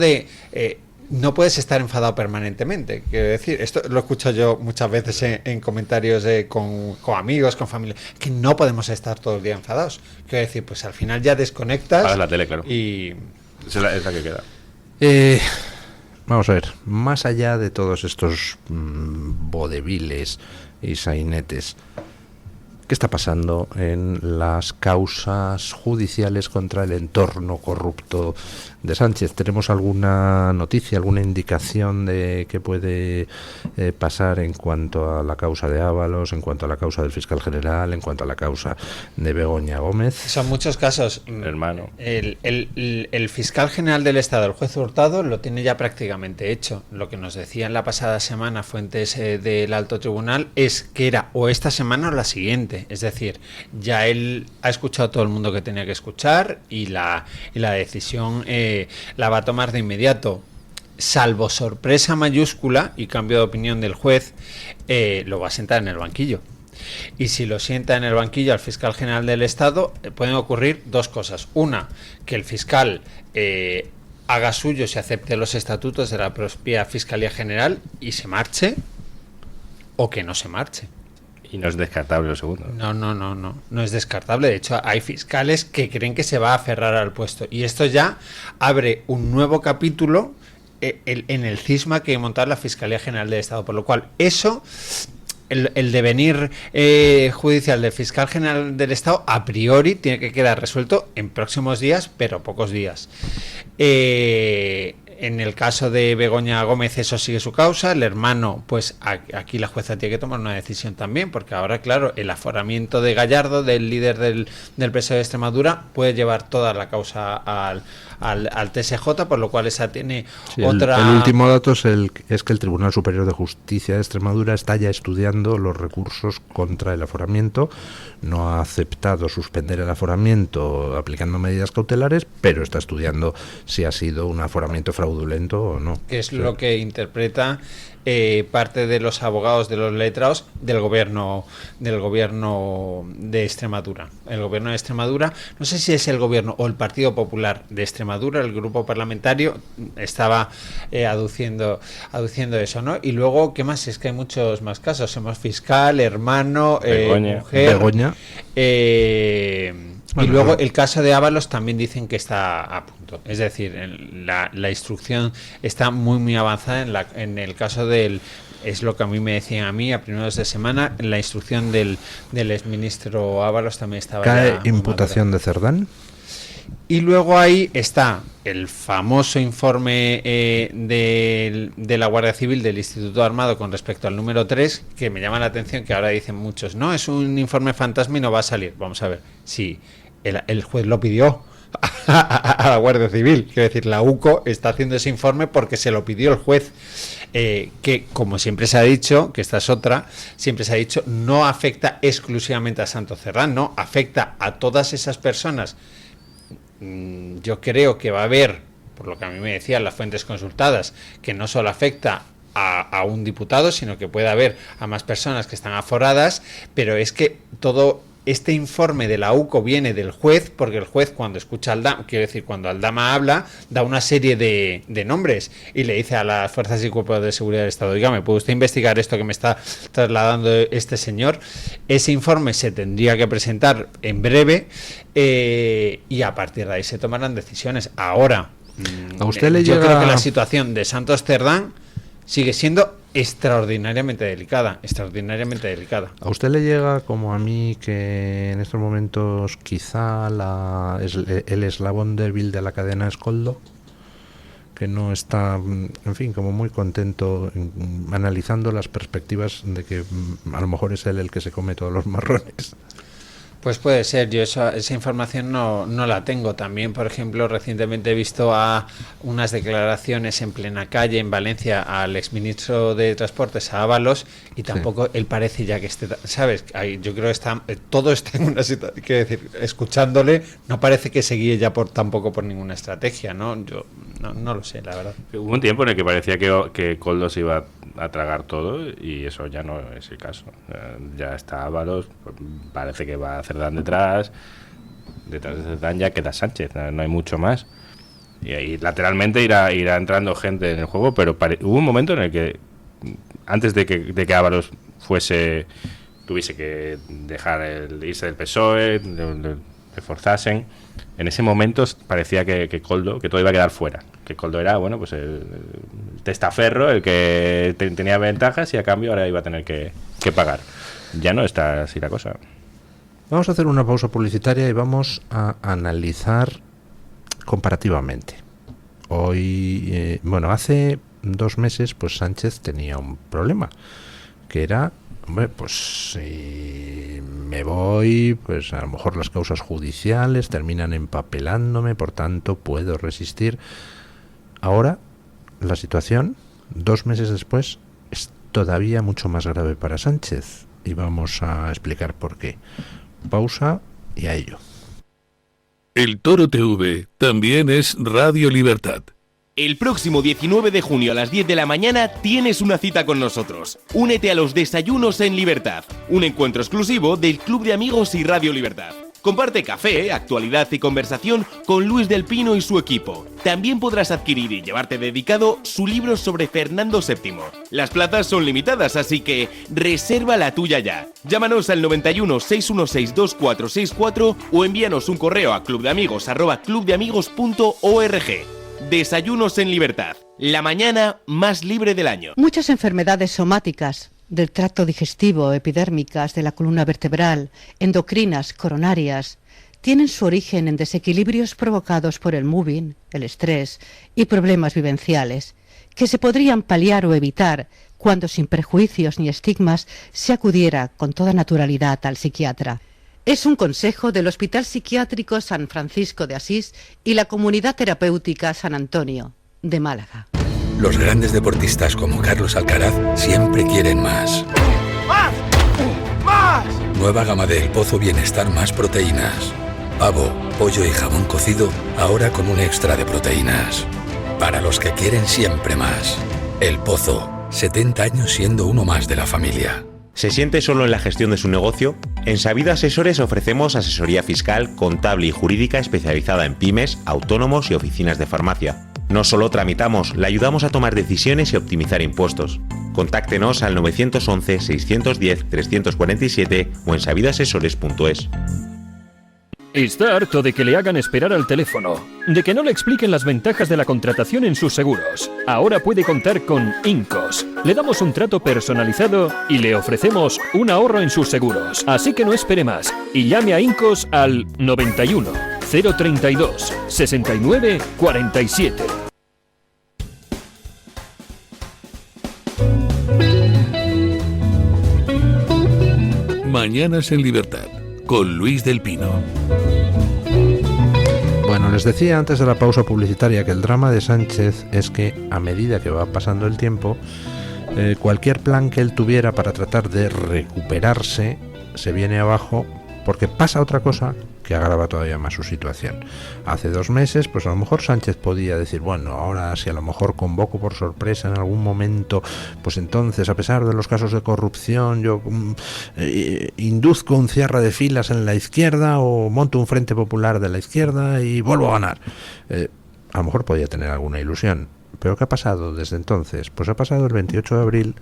Speaker 3: no puedes estar enfadado permanentemente. Quiero decir, esto lo escucho yo muchas veces en comentarios con amigos, con familia, que no podemos estar todo el día enfadados. Quiero decir, pues al final ya desconectas.
Speaker 4: Para la tele, claro.
Speaker 3: Y
Speaker 4: es la que queda.
Speaker 2: Vamos a ver, más allá de todos estos vodeviles y sainetes, ¿qué está pasando en las causas judiciales contra el entorno corrupto de Sánchez? ¿Tenemos alguna noticia, alguna indicación de qué puede pasar en cuanto a la causa de Ábalos, en cuanto a la causa del fiscal general, en cuanto a la causa de Begoña Gómez?
Speaker 3: Son muchos casos.
Speaker 4: Hermano.
Speaker 3: El fiscal general del Estado, el juez Hurtado, lo tiene ya prácticamente hecho. Lo que nos decían la pasada semana fuentes del Alto Tribunal es que era o esta semana o la siguiente. Es decir, ya él ha escuchado a todo el mundo que tenía que escuchar y la decisión la va a tomar de inmediato. Salvo sorpresa mayúscula y cambio de opinión del juez, lo va a sentar en el banquillo. Y si lo sienta en el banquillo al fiscal general del Estado, pueden ocurrir dos cosas. Una, que el fiscal haga suyo, se acepte los estatutos de la propia Fiscalía General y se marche, o que no se marche.
Speaker 4: Y no es descartable lo segundo.
Speaker 3: No es descartable. De hecho, hay fiscales que creen que se va a aferrar al puesto. Y esto ya abre un nuevo capítulo en el cisma que montar la Fiscalía General del Estado. Por lo cual, eso, el devenir judicial del fiscal general del Estado, a priori, tiene que quedar resuelto en próximos días, pero pocos días. En el caso de Begoña Gómez, eso sigue su causa. El hermano, pues aquí la jueza tiene que tomar una decisión también, porque ahora, claro, el aforamiento de Gallardo, del líder del PSOE de Extremadura, puede llevar toda la causa al TSJ, por lo cual esa tiene otra...
Speaker 2: El último dato es que el Tribunal Superior de Justicia de Extremadura está ya estudiando los recursos contra el aforamiento. No ha aceptado suspender el aforamiento aplicando medidas cautelares, pero está estudiando si ha sido un aforamiento fraudulento o no.
Speaker 3: Que es lo que interpreta parte de los abogados, de los letrados del gobierno de Extremadura. El gobierno de Extremadura, no sé si es el gobierno o el Partido Popular de Extremadura, el grupo parlamentario estaba aduciendo eso, ¿no? Y luego, ¿qué más? Es que hay muchos más casos. Somos fiscal, hermano, mujer,
Speaker 2: Begoña.
Speaker 3: Y luego el caso de Ábalos también dicen que está a punto. Es decir, la instrucción está muy avanzada en el caso del... Es lo que a mí me decían a mí a primeros de semana. La instrucción del exministro Ábalos también estaba...
Speaker 2: ¿Cae imputación de Cerdán?
Speaker 3: Y luego ahí está el famoso informe de la Guardia Civil del Instituto Armado con respecto al número 3, que me llama la atención, que ahora dicen muchos, no, es un informe fantasma y no va a salir. Vamos a ver, sí, el juez lo pidió a la Guardia Civil. Quiero decir, la UCO está haciendo ese informe porque se lo pidió el juez. Que, como siempre se ha dicho, que esta es otra, siempre se ha dicho, no afecta exclusivamente a Santos Cerdán, no, afecta a todas esas personas. Yo creo que va a haber, por lo que a mí me decían las fuentes consultadas, que no solo afecta a un diputado, sino que puede haber a más personas que están aforadas, pero es que todo este informe de la UCO viene del juez, porque el juez, cuando escucha al DAMA, quiero decir, cuando Aldama habla, da una serie de nombres y le dice a las fuerzas y cuerpos de seguridad del Estado, oiga, ¿me puede usted investigar esto que me está trasladando este señor? Ese informe se tendría que presentar en breve y a partir de ahí se tomarán decisiones. Ahora,
Speaker 2: ¿a usted le
Speaker 3: yo
Speaker 2: llega...
Speaker 3: creo que la situación de Santos Cerdán sigue siendo extraordinariamente delicada.
Speaker 2: ¿A usted le llega, como a mí, que en estos momentos quizá el eslabón débil de la cadena es Koldo? Que no está, en fin, como muy contento analizando las perspectivas de que a lo mejor es él el que se come todos los marrones.
Speaker 3: Pues puede ser, yo esa información no la tengo. También, por ejemplo, recientemente he visto a unas declaraciones en plena calle en Valencia al exministro de Transportes, a Ábalos, y tampoco él parece ya que esté, ¿sabes? Yo creo que todo está en una situación, quiero decir, escuchándole, no parece que se guíe ya tampoco por ninguna estrategia, ¿no? Yo no lo sé, la verdad.
Speaker 4: Hubo un tiempo en el que parecía que Koldo se iba a tragar todo y eso ya no es el caso. Ya está Ábalos, parece que va a Cerdán detrás de Cerdán ya queda Sánchez, no hay mucho más. Y ahí lateralmente irá entrando gente en el juego, pero hubo un momento en el que antes de que Ábalos tuviese que dejar irse del PSOE, le forzasen, en ese momento parecía que Koldo, que todo iba a quedar fuera, que Koldo era, bueno, pues el testaferro, el que tenía ventajas y a cambio ahora iba a tener que pagar. Ya no está así la cosa.
Speaker 2: Vamos a hacer una pausa publicitaria y vamos a analizar comparativamente. Hoy, hace 2 meses, pues Sánchez tenía un problema, que era, pues si me voy, pues a lo mejor las causas judiciales terminan empapelándome, por tanto puedo resistir. Ahora la situación, 2 meses después, es todavía mucho más grave para Sánchez y vamos a explicar por qué. Pausa y a ello.
Speaker 1: El Toro TV también es Radio Libertad.
Speaker 8: El próximo 19 de junio a las 10 de la mañana tienes una cita con nosotros. Únete a los Desayunos en Libertad, un encuentro exclusivo del Club de Amigos y Radio Libertad. Comparte café, actualidad y conversación con Luis del Pino y su equipo. También podrás adquirir y llevarte dedicado su libro sobre Fernando VII. Las plazas son limitadas, así que reserva la tuya ya. Llámanos al 91 616 2464 o envíanos un correo a clubdeamigos@clubdeamigos.org. Desayunos en Libertad, la mañana más libre del año.
Speaker 11: Muchas enfermedades somáticas del tracto digestivo, epidérmicas, de la columna vertebral, endocrinas, coronarias, tienen su origen en desequilibrios provocados por el moving, el estrés y problemas vivenciales, que se podrían paliar o evitar cuando sin prejuicios ni estigmas se acudiera con toda naturalidad al psiquiatra. Es un consejo del Hospital Psiquiátrico San Francisco de Asís y la Comunidad Terapéutica San Antonio, de Málaga.
Speaker 7: Los grandes deportistas como Carlos Alcaraz siempre quieren más.
Speaker 12: ¡Más! ¡Más!
Speaker 7: Nueva gama de El Pozo Bienestar más proteínas. Pavo, pollo y jamón cocido, ahora con un extra de proteínas. Para los que quieren siempre más. El Pozo, 70 años siendo uno más de la familia.
Speaker 13: ¿Se siente solo en la gestión de su negocio? En Sabido Asesores ofrecemos asesoría fiscal, contable y jurídica especializada en pymes, autónomos y oficinas de farmacia. No solo tramitamos, le ayudamos a tomar decisiones y optimizar impuestos. Contáctenos al 911 610 347 o en sabidoasesores.es.
Speaker 14: Está harto de que le hagan esperar al teléfono, de que no le expliquen las ventajas de la contratación en sus seguros. Ahora puede contar con Incos. Le damos un trato personalizado y le ofrecemos un ahorro en sus seguros. Así que no espere más y llame a Incos al 91 032 69 47.
Speaker 1: Mañanas en Libertad, con Luis del Pino.
Speaker 2: Bueno, les decía antes de la pausa publicitaria que el drama de Sánchez es que a medida que va pasando el tiempo, cualquier plan que él tuviera para tratar de recuperarse se viene abajo porque pasa otra cosa que agrava todavía más su situación. Hace 2 meses, pues a lo mejor Sánchez podía decir, bueno, ahora si a lo mejor convoco por sorpresa en algún momento, pues entonces, a pesar de los casos de corrupción, yo induzco un cierre de filas en la izquierda o monto un frente popular de la izquierda y vuelvo a ganar. A lo mejor podía tener alguna ilusión. ¿Pero qué ha pasado desde entonces? Pues ha pasado el 28 de abril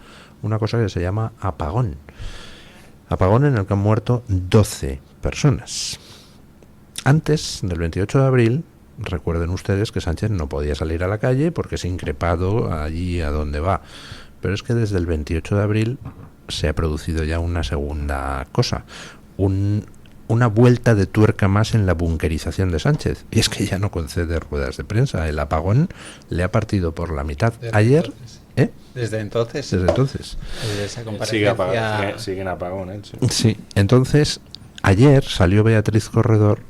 Speaker 2: una cosa que se llama apagón. Apagón en el que han muerto 12 personas. Antes del 28 de abril, recuerden ustedes que Sánchez no podía salir a la calle porque es increpado allí a donde va. Pero es que desde el 28 de abril se ha producido ya una segunda cosa. Una vuelta de tuerca más en la bunkerización de Sánchez. Y es que ya no concede ruedas de prensa. El apagón le ha partido por la mitad. Ayer...
Speaker 3: Desde entonces.
Speaker 2: Desde entonces.
Speaker 3: Desde esa comparecencia...
Speaker 4: Sigue en apagón, ¿eh?
Speaker 2: Sí, entonces ayer salió Beatriz Corredor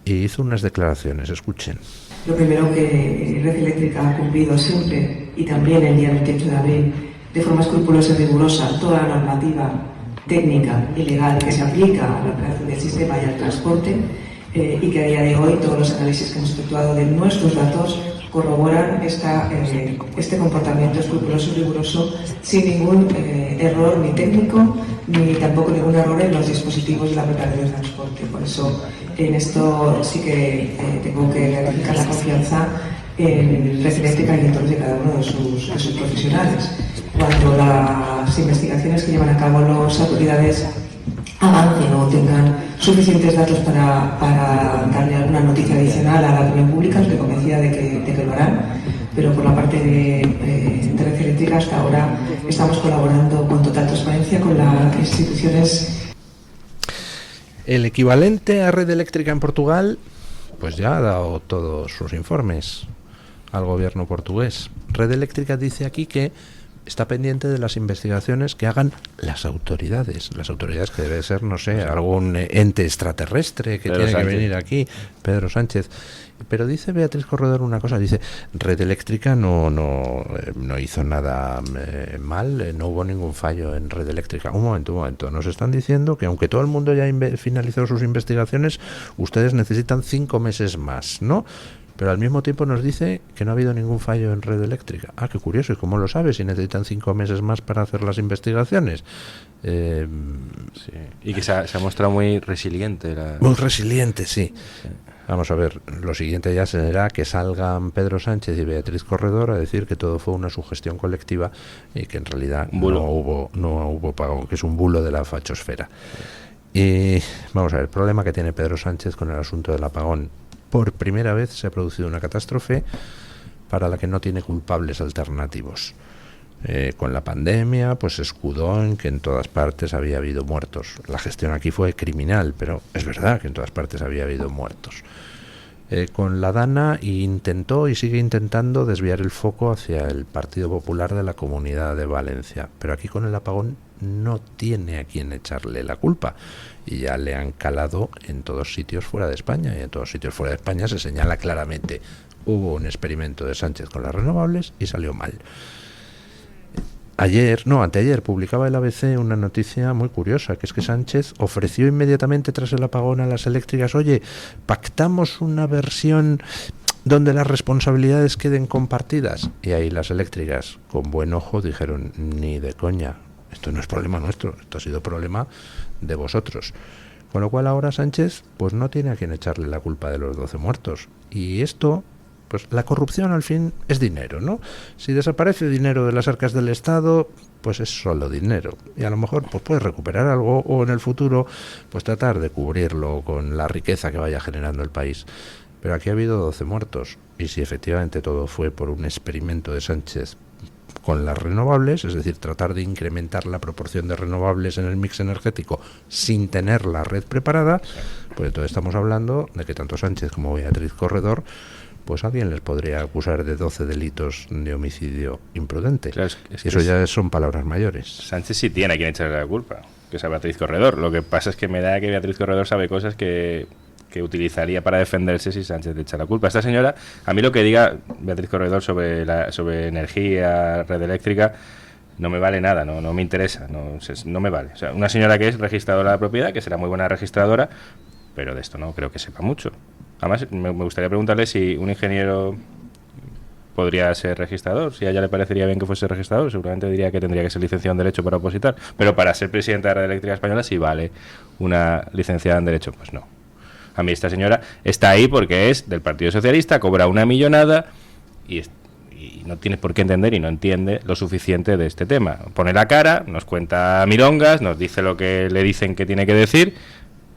Speaker 2: y hizo unas declaraciones, escuchen.
Speaker 15: Lo primero que Red Eléctrica ha cumplido siempre, y también el día 28 de abril, de forma escrupulosa y rigurosa, toda la normativa técnica y legal que se aplica a la operación del sistema y al transporte, y que a día de hoy todos los análisis que hemos efectuado de nuestros datos corroboran este comportamiento escrupuloso y riguroso sin ningún error ni técnico ni tampoco ningún error en los dispositivos de la preparación del transporte. Por eso en esto sí que tengo que ratificar la confianza en Red Eléctrica y en todos y cada uno de sus profesionales. Cuando las investigaciones que llevan a cabo las autoridades avancen o tengan suficientes datos para darle alguna noticia adicional a la opinión pública, estoy convencida de que lo harán, pero por la parte de Red Eléctrica hasta ahora estamos colaborando con total transparencia con las instituciones.
Speaker 2: El equivalente a Red Eléctrica en Portugal, pues ya ha dado todos sus informes al gobierno portugués. Red Eléctrica dice aquí que está pendiente de las investigaciones que hagan las autoridades que debe ser, no sé, algún ente extraterrestre que tiene que venir aquí. Pedro Sánchez. Pero dice Beatriz Corredor una cosa, dice, Red Eléctrica no hizo nada mal, no hubo ningún fallo en Red Eléctrica. Un momento, nos están diciendo que aunque todo el mundo ya finalizó sus investigaciones, ustedes necesitan 5 meses más, ¿no? Pero al mismo tiempo nos dice que no ha habido ningún fallo en Red Eléctrica. Ah, qué curioso, ¿y cómo lo sabe si necesitan 5 meses más para hacer las investigaciones?
Speaker 4: Sí. Y que se ha mostrado muy resiliente.
Speaker 2: Muy resiliente, sí. Vamos a ver, lo siguiente ya será que salgan Pedro Sánchez y Beatriz Corredor a decir que todo fue una sugestión colectiva y que en realidad no hubo pago, que es un bulo de la fachosfera. Y vamos a ver, el problema que tiene Pedro Sánchez con el asunto del apagón. Por primera vez se ha producido una catástrofe para la que no tiene culpables alternativos. Con la pandemia, pues se escudó en que en todas partes había habido muertos. La gestión aquí fue criminal, pero es verdad que en todas partes había habido muertos. Con la Dana intentó y sigue intentando desviar el foco hacia el Partido Popular de la Comunidad de Valencia, pero aquí con el apagón no tiene a quien echarle la culpa y ya le han calado en todos sitios fuera de España, y en todos sitios fuera de España se señala claramente: hubo un experimento de Sánchez con las renovables y salió mal. Anteayer publicaba el ABC una noticia muy curiosa, que es que Sánchez ofreció inmediatamente tras el apagón a las eléctricas: oye, pactamos una versión donde las responsabilidades queden compartidas. Y ahí las eléctricas, con buen ojo, dijeron: ni de coña, esto no es problema nuestro, esto ha sido problema de vosotros. Con lo cual ahora Sánchez pues no tiene a quien echarle la culpa de los 12 muertos. Y esto, pues la corrupción al fin es dinero, ¿no? Si desaparece dinero de las arcas del Estado, pues es solo dinero. Y a lo mejor pues puedes recuperar algo, o en el futuro pues tratar de cubrirlo con la riqueza que vaya generando el país. Pero aquí ha habido 12 muertos. Y si efectivamente todo fue por un experimento de Sánchez con las renovables, es decir, tratar de incrementar la proporción de renovables en el mix energético sin tener la red preparada, pues entonces estamos hablando de que tanto Sánchez como Beatriz Corredor, pues alguien les podría acusar de 12 delitos de homicidio imprudente. Claro, y eso ya son palabras mayores.
Speaker 4: Sánchez sí tiene a quien echarle la culpa, que es a Beatriz Corredor. Lo que pasa es que me da que Beatriz Corredor sabe cosas que utilizaría para defenderse si Sánchez le echa la culpa. Esta señora, a mí lo que diga Beatriz Corredor sobre energía, red eléctrica, no me vale nada, no me interesa, no me vale. O sea, una señora que es registradora de la propiedad, que será muy buena registradora, pero de esto no creo que sepa mucho. Además, me gustaría preguntarle si un ingeniero podría ser registrador, si a ella le parecería bien que fuese registrador. Seguramente diría que tendría que ser licenciado en Derecho para opositar, pero para ser presidenta de la Red Eléctrica Española sí vale una licenciada en Derecho. Pues no. A mí esta señora está ahí porque es del Partido Socialista, cobra una millonada y no tiene por qué entender y no entiende lo suficiente de este tema. Pone la cara, nos cuenta milongas, nos dice lo que le dicen que tiene que decir,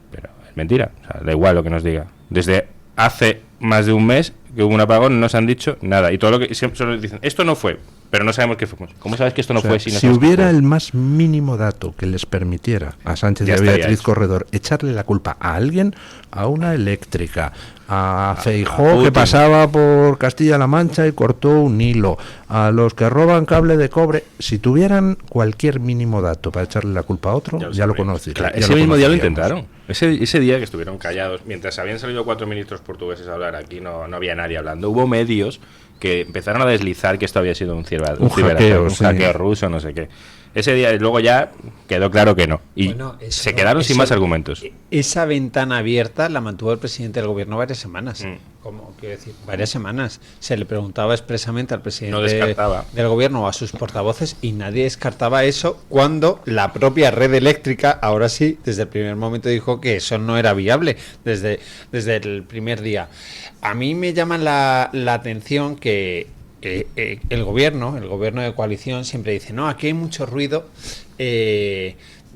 Speaker 4: pero es mentira. O sea, da igual lo que nos diga. Desde hace más de un mes que hubo un apagón, no nos han dicho nada. Y todo lo que siempre solo dicen, esto no fue, pero no sabemos qué fue. ¿Cómo sabes que esto no fue?
Speaker 2: Si hubiera el más mínimo dato que les permitiera a Sánchez y a Beatriz Corredor echarle la culpa a alguien, a una eléctrica, a Feijóo que pasaba por Castilla-La Mancha y cortó un hilo, a los que roban cable de cobre, si tuvieran cualquier mínimo dato para echarle la culpa a otro, ya lo conocían.
Speaker 4: Ese mismo día lo intentaron. Ese día que estuvieron callados, mientras habían salido 4 ministros portugueses a hablar, aquí no había nadie hablando. Hubo medios que empezaron a deslizar que esto había sido un hackeo ruso, no sé qué. Ese día luego ya quedó claro que no. Y se quedaron sin más argumentos.
Speaker 3: Esa ventana abierta la mantuvo el presidente del gobierno varias semanas. ¿Cómo? Quiero decir, varias semanas. Se le preguntaba expresamente al presidente del gobierno o a sus portavoces y nadie descartaba eso, cuando la propia red eléctrica, ahora sí, desde el primer momento dijo que eso no era viable, desde el primer día. A mí me llama la atención que el gobierno de coalición siempre dice, no, aquí hay mucho ruido,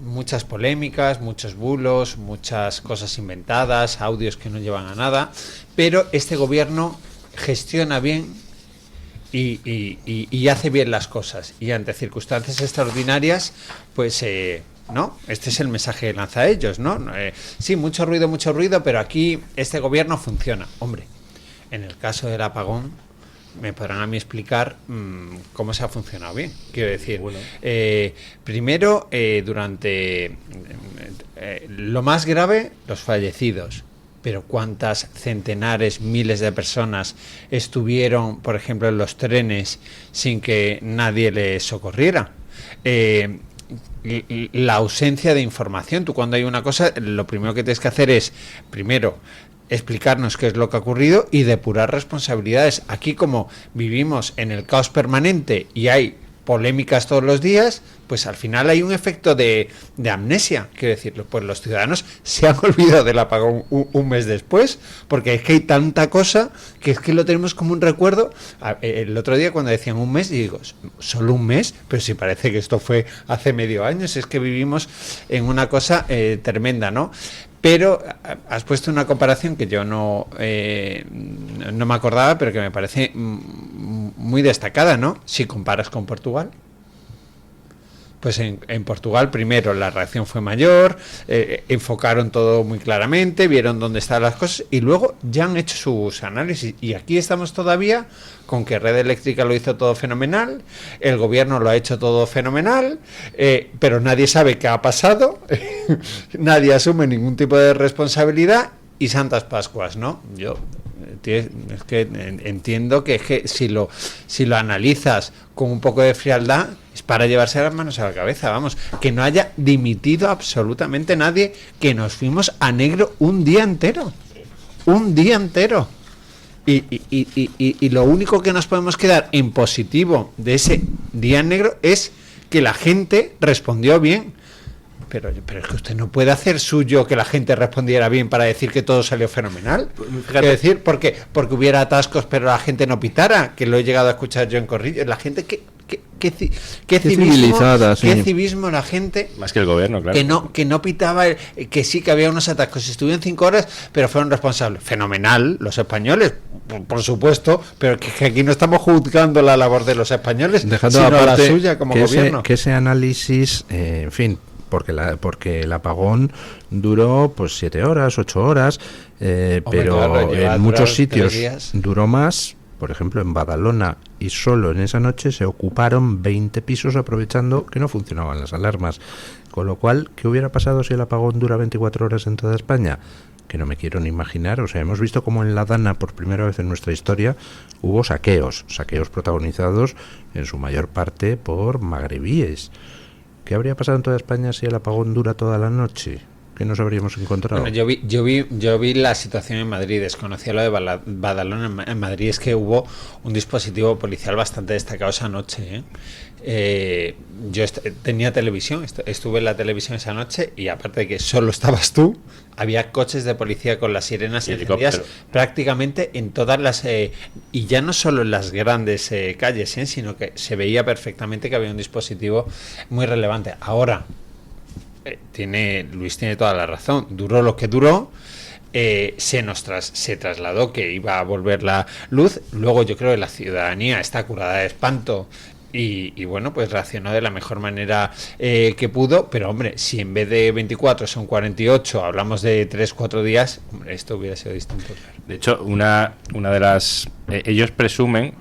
Speaker 3: muchas polémicas, muchos bulos, muchas cosas inventadas, audios que no llevan a nada, pero este gobierno gestiona bien y hace bien las cosas, y ante circunstancias extraordinarias, pues ¿no? Este es el mensaje que lanza a ellos, ¿no? Sí, mucho ruido, pero aquí este gobierno funciona. Hombre, en el caso del apagón, me podrán a mí explicar cómo se ha funcionado bien. Quiero decir, primero, durante lo más grave, los fallecidos. pero cuántas centenares, miles de personas estuvieron, por ejemplo, en los trenes sin que nadie les socorriera. La ausencia de información. Tú, cuando hay una cosa, lo primero que tienes que hacer es, primero, explicarnos qué es lo que ha ocurrido y depurar responsabilidades. Aquí, como vivimos en el caos permanente y hay polémicas todos los días, pues al final hay un efecto de amnesia. Quiero decir, pues los ciudadanos se han olvidado del apagón un mes después, porque es que hay tanta cosa que es que lo tenemos como un recuerdo. El otro día, cuando decían un mes, digo, ¿solo un mes? Pero si parece que esto fue hace medio año. Es que vivimos en una cosa tremenda, ¿no? Pero has puesto una comparación que yo no me acordaba, pero que me parece muy destacada, ¿no? Si comparas con Portugal, pues en Portugal primero la reacción fue mayor, enfocaron todo muy claramente, vieron dónde estaban las cosas y luego ya han hecho sus análisis. Y aquí estamos todavía con que Red Eléctrica lo hizo todo fenomenal, el gobierno lo ha hecho todo fenomenal, pero nadie sabe qué ha pasado, nadie asume ningún tipo de responsabilidad y Santas Pascuas, ¿no? Yo es que entiendo que es que si lo analizas con un poco de frialdad es para llevarse las manos a la cabeza, vamos, que no haya dimitido absolutamente nadie, que nos fuimos a negro un día entero. Y lo único que nos podemos quedar en positivo de ese día en negro es que la gente respondió bien. Pero es que usted no puede hacer suyo que la gente respondiera bien para decir que todo salió fenomenal. Es decir, porque hubiera atascos pero la gente no pitara, que lo he llegado a escuchar yo en Corrillo. La gente qué civilizada, sí. Qué civismo la gente.
Speaker 4: Más que el gobierno, claro.
Speaker 3: Que no pitaba, que sí que había unos atascos, estuvieron 5 horas, pero fueron responsables. Fenomenal, los españoles, por supuesto, pero que aquí no estamos juzgando la labor de los españoles,
Speaker 2: dejando
Speaker 3: sino
Speaker 2: aparte
Speaker 3: la suya como gobierno.
Speaker 2: Que ese análisis, en fin, porque el apagón duró pues 7 horas, 8 horas, pero claro, en muchos sitios duró más. Por ejemplo, en Badalona, y solo en esa noche se ocuparon 20 pisos aprovechando que no funcionaban las alarmas. Con lo cual, ¿qué hubiera pasado si el apagón dura 24 horas en toda España? Que no me quiero ni imaginar. O sea, hemos visto como en La Dana, por primera vez en nuestra historia, hubo saqueos protagonizados en su mayor parte por magrebíes. ¿Qué habría pasado en toda España si el apagón dura toda la noche? ¿Qué nos habríamos encontrado?
Speaker 3: Bueno, yo vi la situación en Madrid, desconocía lo de Badalona. En Madrid es que hubo un dispositivo policial bastante destacado esa noche, yo tenía televisión, estuve en la televisión esa noche y aparte de que solo estabas tú, había coches de policía con las sirenas encendidas prácticamente en todas las y ya no solo en las grandes calles, sino que se veía perfectamente que había un dispositivo muy relevante. Ahora Luis tiene toda la razón, duró lo que duró. Se trasladó que iba a volver la luz. Luego yo creo que la ciudadanía está curada de espanto y bueno, pues reaccionó de la mejor manera que pudo. Pero hombre, si en vez de 24 son 48, hablamos de 3-4 días, hombre, esto hubiera sido distinto.
Speaker 4: De hecho, una de las ellos presumen,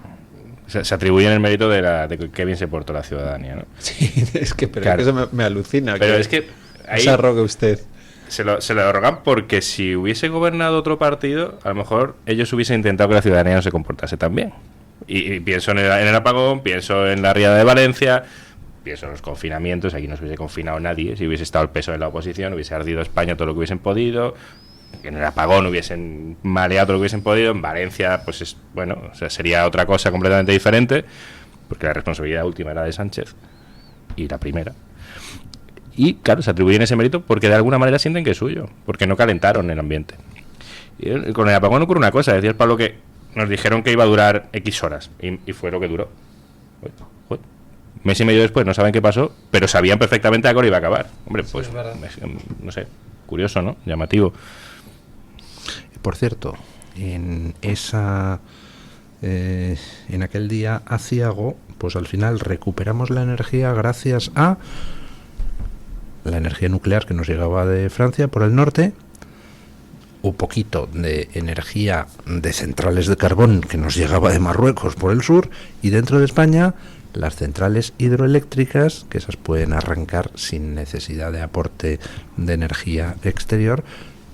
Speaker 4: se atribuyen el mérito de que bien se portó la ciudadanía, ¿no?
Speaker 3: Sí, es que eso me alucina.
Speaker 4: Pero es que ahí
Speaker 3: se arroga usted.
Speaker 4: Se lo arrogan porque si hubiese gobernado otro partido, a lo mejor ellos hubiesen intentado que la ciudadanía no se comportase tan bien. Y pienso en el apagón, pienso en la riada de Valencia, pienso en los confinamientos. Aquí no se hubiese confinado nadie. Si hubiese estado el PSOE en la oposición, hubiese ardido España todo lo que hubiesen podido. En el apagón hubiesen mareado todo lo que hubiesen podido. En Valencia, pues sería otra cosa completamente diferente, porque la responsabilidad última era de Sánchez y la primera. Y claro, se atribuyen ese mérito porque de alguna manera sienten que es suyo, porque no calentaron el ambiente. Y con el apagón ocurre una cosa, decía el Pablo que nos dijeron que iba a durar X horas y fue lo que duró. Mes y medio después no saben qué pasó, pero sabían perfectamente a qué hora iba a acabar. Hombre, pues no sé, curioso, ¿no? Llamativo.
Speaker 2: Por cierto, en aquel día aciago, pues al final recuperamos la energía gracias a la energía nuclear que nos llegaba de Francia por el norte, un poquito de energía de centrales de carbón que nos llegaba de Marruecos por el sur, y dentro de España las centrales hidroeléctricas, que esas pueden arrancar sin necesidad de aporte de energía exterior,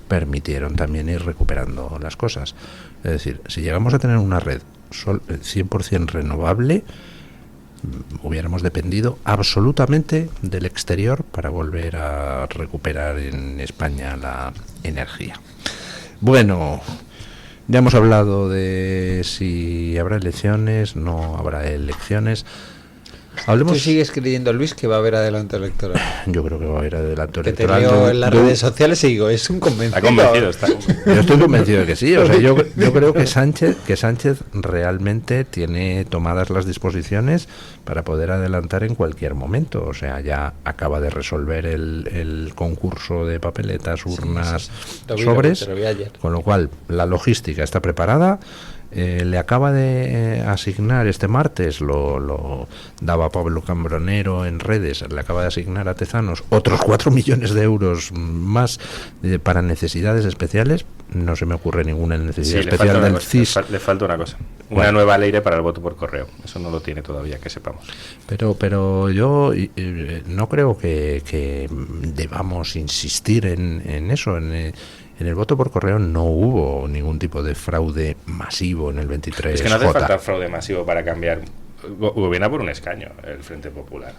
Speaker 2: permitieron también ir recuperando las cosas. Es decir, si llegamos a tener una red 100% renovable, hubiéramos dependido absolutamente del exterior para volver a recuperar en España la energía. Bueno, ya hemos hablado de si habrá elecciones, no habrá elecciones. Hablemos...
Speaker 3: ¿Tú sigues creyendo, Luis, que va a haber adelanto electoral?
Speaker 2: Yo creo que va a haber adelanto
Speaker 3: que
Speaker 2: electoral.
Speaker 3: Te leo en las redes sociales y digo, es un convencido.
Speaker 4: Está convencido, está convencido.
Speaker 2: Yo estoy convencido de que sí. O sea, yo creo que Sánchez realmente tiene tomadas las disposiciones para poder adelantar en cualquier momento. O sea, ya acaba de resolver el concurso de papeletas, urnas, sobres, con lo cual la logística está preparada. Le acaba de asignar este martes, lo daba Pablo Cambronero en redes, le acaba de asignar a Tezanos otros 4 millones de euros más para necesidades especiales. No se me ocurre ninguna necesidad especial del CIS.
Speaker 4: Le falta una cosa, una nueva ley para el voto por correo. Eso no lo tiene todavía, que sepamos.
Speaker 2: Pero yo no creo que debamos insistir en eso. En el voto por correo no hubo ningún tipo de fraude masivo en el 23J.
Speaker 4: Es que no hace falta fraude masivo para cambiar. Gobierna por un escaño el Frente Popular,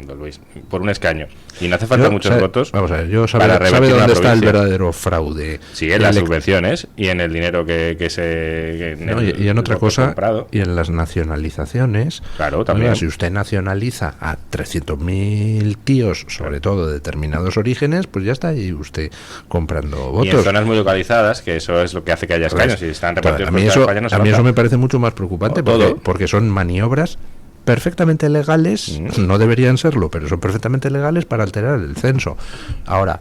Speaker 4: don Luis, por un escaño. Y no hace falta muchos votos.
Speaker 2: Vamos a ver, ¿sabe dónde está el verdadero fraude?
Speaker 4: Sí, en las subvenciones y en el dinero que se...
Speaker 2: y en otra cosa, comprado. Y en las nacionalizaciones.
Speaker 4: Claro, también.
Speaker 2: Oiga, si usted nacionaliza a 300.000 tíos, sobre todo de determinados orígenes, pues ya está ahí usted comprando votos.
Speaker 4: Y en zonas muy localizadas, que eso es lo que hace que haya escaños. Si están repartidos por toda España, no se
Speaker 2: a mí
Speaker 4: nota.
Speaker 2: eso me parece mucho más preocupante porque son maniobras perfectamente legales, no deberían serlo, pero son perfectamente legales para alterar el censo. Ahora,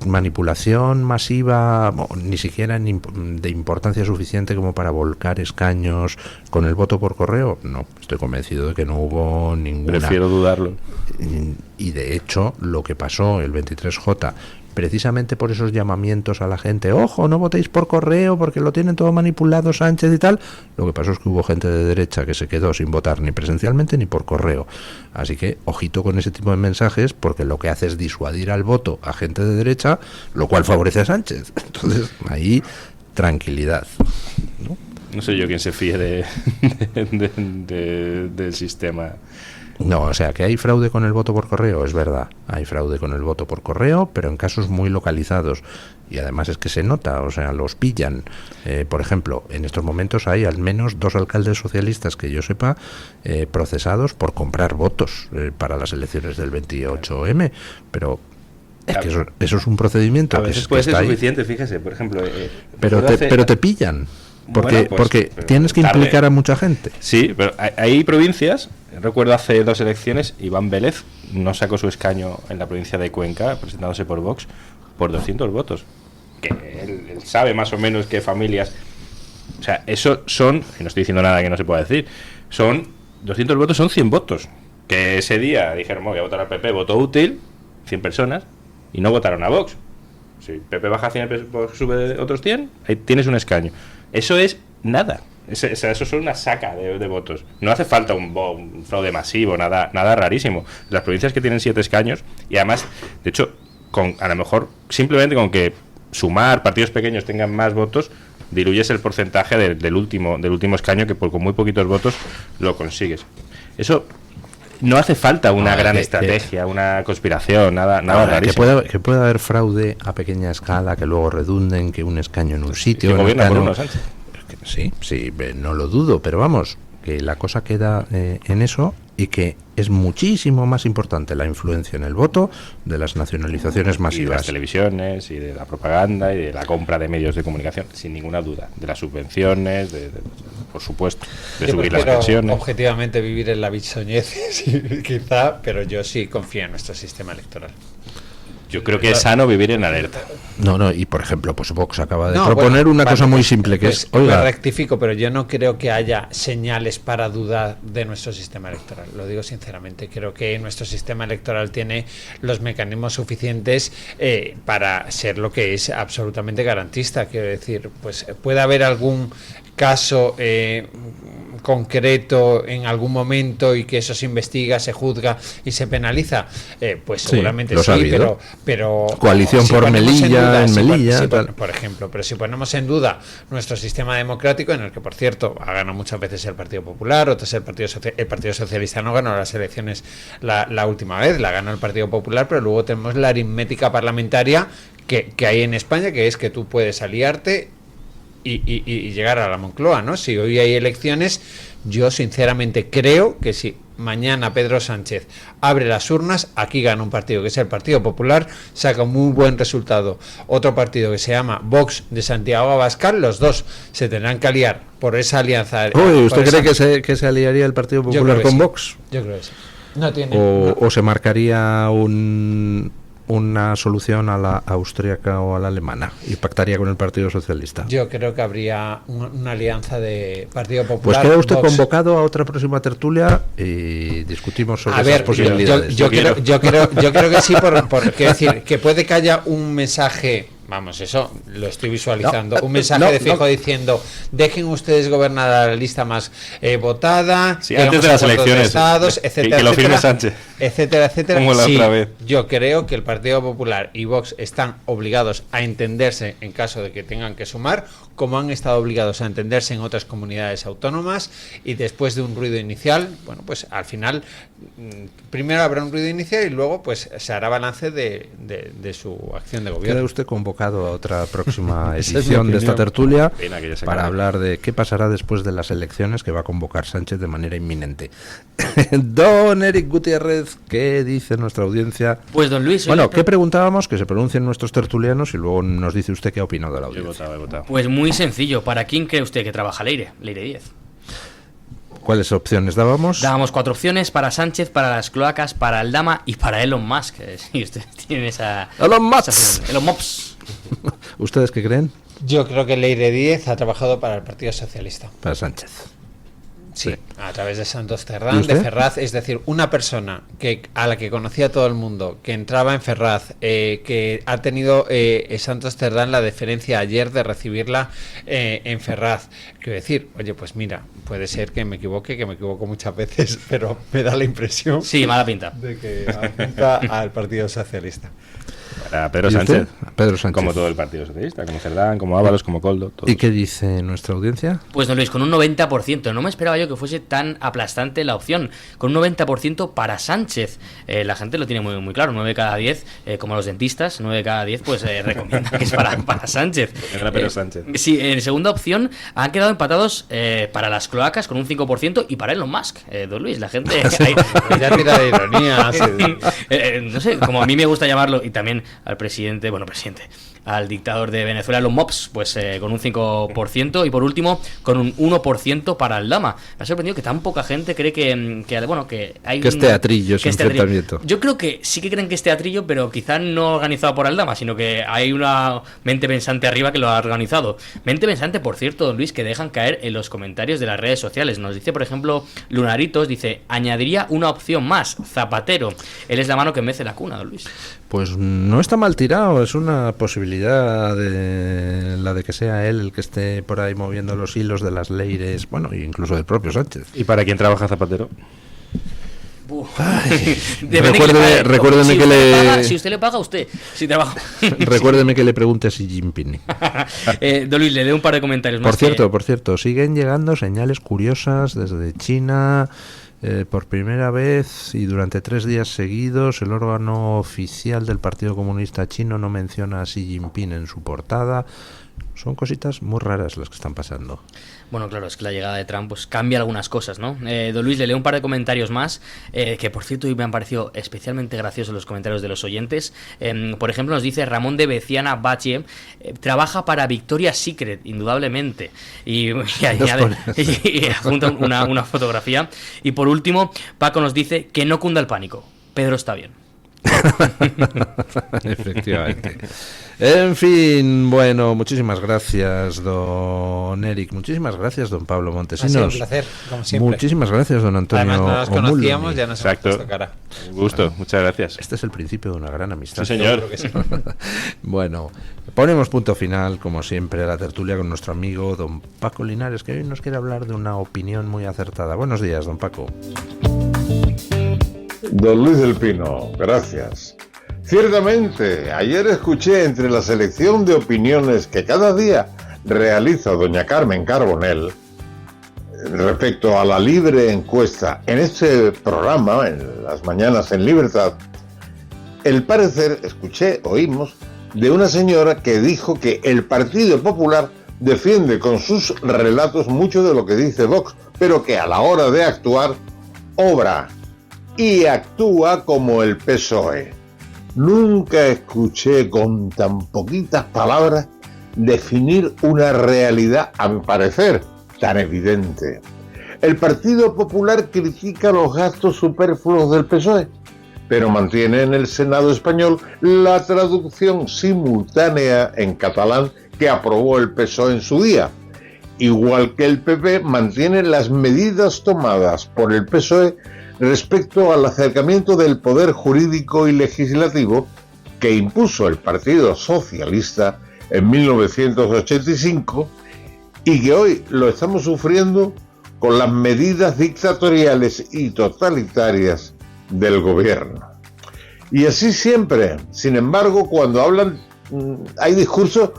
Speaker 2: manipulación masiva, ni siquiera de importancia suficiente como para volcar escaños con el voto por correo, no, estoy convencido de que no hubo ninguna.
Speaker 4: Prefiero dudarlo.
Speaker 2: Y de hecho, lo que pasó el 23J, precisamente por esos llamamientos a la gente, ojo, no votéis por correo porque lo tienen todo manipulado Sánchez y tal, lo que pasó es que hubo gente de derecha que se quedó sin votar ni presencialmente ni por correo. Así que ojito con ese tipo de mensajes, porque lo que hace es disuadir al voto a gente de derecha, lo cual favorece a Sánchez. Entonces ahí tranquilidad,
Speaker 4: no sé yo quién se fíe del sistema.
Speaker 2: No, o sea, que hay fraude con el voto por correo, es verdad. Hay fraude con el voto por correo, pero en casos muy localizados. Y además es que se nota, o sea, los pillan. Por ejemplo, en estos momentos hay al menos 2 alcaldes socialistas, que yo sepa, procesados por comprar votos para las elecciones del 28M. Pero es que eso es un procedimiento.
Speaker 4: A veces puede ser suficiente, fíjese, por ejemplo.
Speaker 2: Pero te pillan. Porque tienes que implicar a mucha gente.
Speaker 4: Sí, pero hay provincias. Recuerdo hace 2 elecciones, Iván Vélez no sacó su escaño en la provincia de Cuenca, presentándose por Vox, por 200 votos. Que él sabe más o menos qué familias. O sea, eso son, y no estoy diciendo nada que no se pueda decir, son 200 votos, son 100 votos. Que ese día dijeron, voy a votar al PP, voto útil, 100 personas, y no votaron a Vox. Si PP baja 100, sube otros 100, ahí tienes un escaño. Eso es nada. Eso son una saca de votos. No hace falta un fraude masivo, nada rarísimo. Las provincias que tienen 7 escaños, y además, de hecho, a lo mejor simplemente con que sumar partidos pequeños tengan más votos, diluyes el porcentaje del último escaño, que con muy poquitos votos lo consigues. Eso no hace falta una gran estrategia, una conspiración, nada rarísimo.
Speaker 2: Que pueda haber fraude a pequeña escala, que luego redunde en que un escaño en un sitio.
Speaker 4: Que gobierna por uno, Sánchez.
Speaker 2: Sí, no lo dudo, pero vamos, que la cosa queda en eso, y que es muchísimo más importante la influencia en el voto de las nacionalizaciones masivas.
Speaker 4: Y de las televisiones, y de la propaganda, y de la compra de medios de comunicación, sin ninguna duda. De las subvenciones, por supuesto, de subir las pensiones.
Speaker 3: Objetivamente vivir en la bisoñez, sí, quizá, pero yo sí confío en nuestro sistema electoral.
Speaker 4: Yo creo que es sano vivir en alerta.
Speaker 2: No, y por ejemplo, pues Vox acaba de proponer una cosa muy simple, que es...
Speaker 3: Oiga, me rectifico, pero yo no creo que haya señales para dudar de nuestro sistema electoral. Lo digo sinceramente. Creo que nuestro sistema electoral tiene los mecanismos suficientes para ser lo que es absolutamente garantista. Quiero decir, pues puede haber algún caso concreto en algún momento y que eso se investiga, se juzga y se penaliza? Pues seguramente sí, pero
Speaker 2: coalición por Melilla, en Melilla,
Speaker 3: por ejemplo, pero si ponemos en duda nuestro sistema democrático, en el que por cierto ha ganado muchas veces el Partido Popular, otras el Partido Socialista no ganó las elecciones la última vez, la ganó el Partido Popular, pero luego tenemos la aritmética parlamentaria que hay en España, que es que tú puedes aliarte y llegar a la Moncloa, ¿no? Si hoy hay elecciones, yo sinceramente creo que si mañana Pedro Sánchez abre las urnas, aquí gana un partido que es el Partido Popular, saca un muy buen resultado. Otro partido que se llama Vox de Santiago Abascal, los dos se tendrán que aliar por esa alianza.
Speaker 2: ¿Usted cree que se aliaría el Partido Popular con Vox?
Speaker 3: Yo creo que sí. No tiene,
Speaker 2: o se marcaría una solución a la austríaca o a la alemana y pactaría con el Partido Socialista.
Speaker 3: Yo creo que habría una alianza de Partido Popular.
Speaker 2: Pues queda usted
Speaker 3: Vox.
Speaker 2: Convocado a otra próxima tertulia y discutimos sobre esas posibilidades.
Speaker 3: Yo creo que sí, porque decir que puede que haya un mensaje. Vamos, eso lo estoy visualizando. Un mensaje de Feijóo diciendo: dejen ustedes gobernar a la lista más votada,
Speaker 4: sí, antes de las elecciones,
Speaker 3: estados, etcétera,
Speaker 4: que lo firme Sánchez,
Speaker 3: etcétera.
Speaker 4: Como la
Speaker 3: sí,
Speaker 4: otra vez.
Speaker 3: yo creo que el Partido Popular y Vox están obligados a entenderse en caso de que tengan que sumar, como han estado obligados a entenderse en otras comunidades autónomas, y después de un ruido inicial, bueno, pues al final primero habrá un ruido inicial y luego pues se hará balance de su acción de gobierno.
Speaker 2: Queda usted convocado a otra próxima edición de esta tertulia para hablar de qué pasará después de las elecciones que va a convocar Sánchez de manera inminente. Don Eric Gutiérrez, ¿qué dice nuestra audiencia?
Speaker 16: Pues don Luis...
Speaker 2: Bueno, ¿qué preguntábamos? Que se pronuncien nuestros tertulianos y luego nos dice usted qué ha opinado de la audiencia.
Speaker 4: He votado.
Speaker 16: Pues muy sencillo. ¿Para quién cree usted que trabaja Leire 10?
Speaker 2: ¿Cuáles opciones dábamos?
Speaker 16: Dábamos 4 opciones: para Sánchez, para las cloacas, para Aldama y para Elon Musk. Si ustedes tienen esa...
Speaker 2: Elon Musk.
Speaker 16: Elon Musk.
Speaker 2: ¿Ustedes qué creen?
Speaker 3: Yo creo que Leire 10 ha trabajado para el Partido Socialista.
Speaker 2: Para Sánchez.
Speaker 3: Sí, a través de Santos Cerdán, de Ferraz, es decir, una persona a la que conocía todo el mundo, que entraba en Ferraz, que ha tenido Santos Cerdán la deferencia ayer de recibirla en Ferraz. Quiero decir, oye, pues mira, puede ser que me equivoco muchas veces, pero me da la impresión...
Speaker 16: Sí, mala pinta.
Speaker 3: De que apunta al Partido Socialista.
Speaker 4: Para Pedro Sánchez.
Speaker 2: Pedro Sánchez.
Speaker 4: Como todo el Partido Socialista, como Cerdán, como Ábalos, como Coldo. Todos.
Speaker 2: ¿Y qué dice nuestra audiencia?
Speaker 16: Pues don Luis, con un 90%. No me esperaba yo que fuese tan aplastante la opción. Con un 90% para Sánchez. La gente lo tiene muy, muy claro. 9 cada 10, como los dentistas, 9 cada 10, pues recomienda que es para Sánchez.
Speaker 4: Pedro Sánchez.
Speaker 16: Sí, en segunda opción han quedado empatados para las cloacas con un 5% y para Elon Musk. Don Luis, la gente...
Speaker 3: ya tira de ironía.
Speaker 16: No sé, como a mí me gusta llamarlo, y también al presidente, al dictador de Venezuela, los MOPS, pues con un 5%, y por último con un 1% para Aldama. Me ha sorprendido que tan poca gente cree que hay
Speaker 2: que es teatrillo ese enfrentamiento.
Speaker 16: Yo creo que sí que creen que es teatrillo, pero quizás no organizado por Aldama, sino que hay una mente pensante arriba que lo ha organizado. Mente pensante, por cierto, don Luis, que dejan caer en los comentarios de las redes sociales. Nos dice, por ejemplo, Lunaritos, dice: añadiría una opción más, Zapatero. Él es la mano que mece la cuna, don Luis.
Speaker 2: Pues no está mal tirado, es una posibilidad de la de que sea él el que esté por ahí moviendo los hilos de las Leires, bueno, incluso del propio Sánchez.
Speaker 4: ¿Y para quién trabaja Zapatero?
Speaker 2: Recuérdeme que le...
Speaker 16: Si usted le paga, usted. Si trabaja.
Speaker 2: Recuérdeme que le pregunte a Xi Jinping.
Speaker 16: Don Luis, le doy un par de comentarios más.
Speaker 2: Por cierto, siguen llegando señales curiosas desde China. Por primera vez y durante 3 días seguidos, el órgano oficial del Partido Comunista Chino no menciona a Xi Jinping en su portada. Son cositas muy raras las que están pasando.
Speaker 16: Bueno, claro, es que la llegada de Trump pues cambia algunas cosas, ¿no? Don Luis, le leo un par de comentarios más, que por cierto hoy me han parecido especialmente graciosos los comentarios de los oyentes. Por ejemplo, nos dice Ramón de Beciana Bache: trabaja para Victoria's Secret, indudablemente. Y adjunta una fotografía. Y por último, Paco nos dice que no cunda el pánico. Pedro está bien.
Speaker 2: Efectivamente. En fin, bueno, muchísimas gracias, don Eric. Muchísimas gracias, don Pablo Montesinos.
Speaker 3: Ha sido un placer, como siempre.
Speaker 2: Muchísimas gracias, don Antonio.
Speaker 3: Además, no nos conocíamos,
Speaker 2: Omuluni.
Speaker 3: ya nos hemos puesto cara.
Speaker 4: Un gusto, muchas gracias.
Speaker 2: Este es el principio de una gran amistad.
Speaker 4: Sí, señor.
Speaker 3: Que sí.
Speaker 2: Bueno, ponemos punto final, como siempre, a la tertulia con nuestro amigo don Paco Linares, que hoy nos quiere hablar de una opinión muy acertada. Buenos días, don Paco.
Speaker 17: Don Luis del Pino, gracias. Ciertamente, ayer escuché entre la selección de opiniones que cada día realiza doña Carmen Carbonell respecto a la libre encuesta en este programa, en las mañanas en Libertad, el parecer, oímos, de una señora que dijo que el Partido Popular defiende con sus relatos mucho de lo que dice Vox, pero que a la hora de actuar, obra y actúa como el PSOE. Nunca escuché con tan poquitas palabras definir una realidad, a mi parecer, tan evidente. El Partido Popular critica los gastos superfluos del PSOE, pero mantiene en el Senado español la traducción simultánea en catalán que aprobó el PSOE en su día. Igual que el PP mantiene las medidas tomadas por el PSOE respecto al acercamiento del poder jurídico y legislativo que impuso el Partido Socialista en 1985 y que hoy lo estamos sufriendo con las medidas dictatoriales y totalitarias del gobierno. Y así siempre. Sin embargo, cuando hablan, hay discursos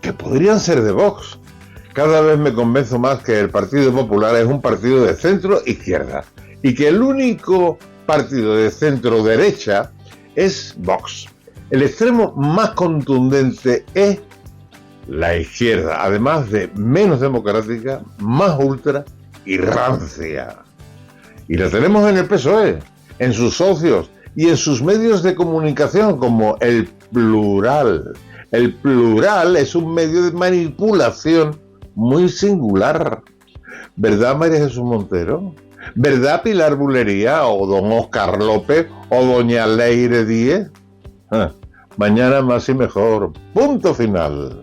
Speaker 17: que podrían ser de Vox. Cada vez me convenzo más que el Partido Popular es un partido de centro-izquierda y que el único partido de centro-derecha es Vox. El extremo más contundente es la izquierda, además de menos democrática, más ultra y rancia. Y la tenemos en el PSOE, en sus socios y en sus medios de comunicación como el Plural. El Plural es un medio de manipulación muy singular. ¿Verdad, María Jesús Montero? ¿Verdad, Pilar Bulería o don Óscar López o doña Leire Díez? Mañana más y mejor. Punto final.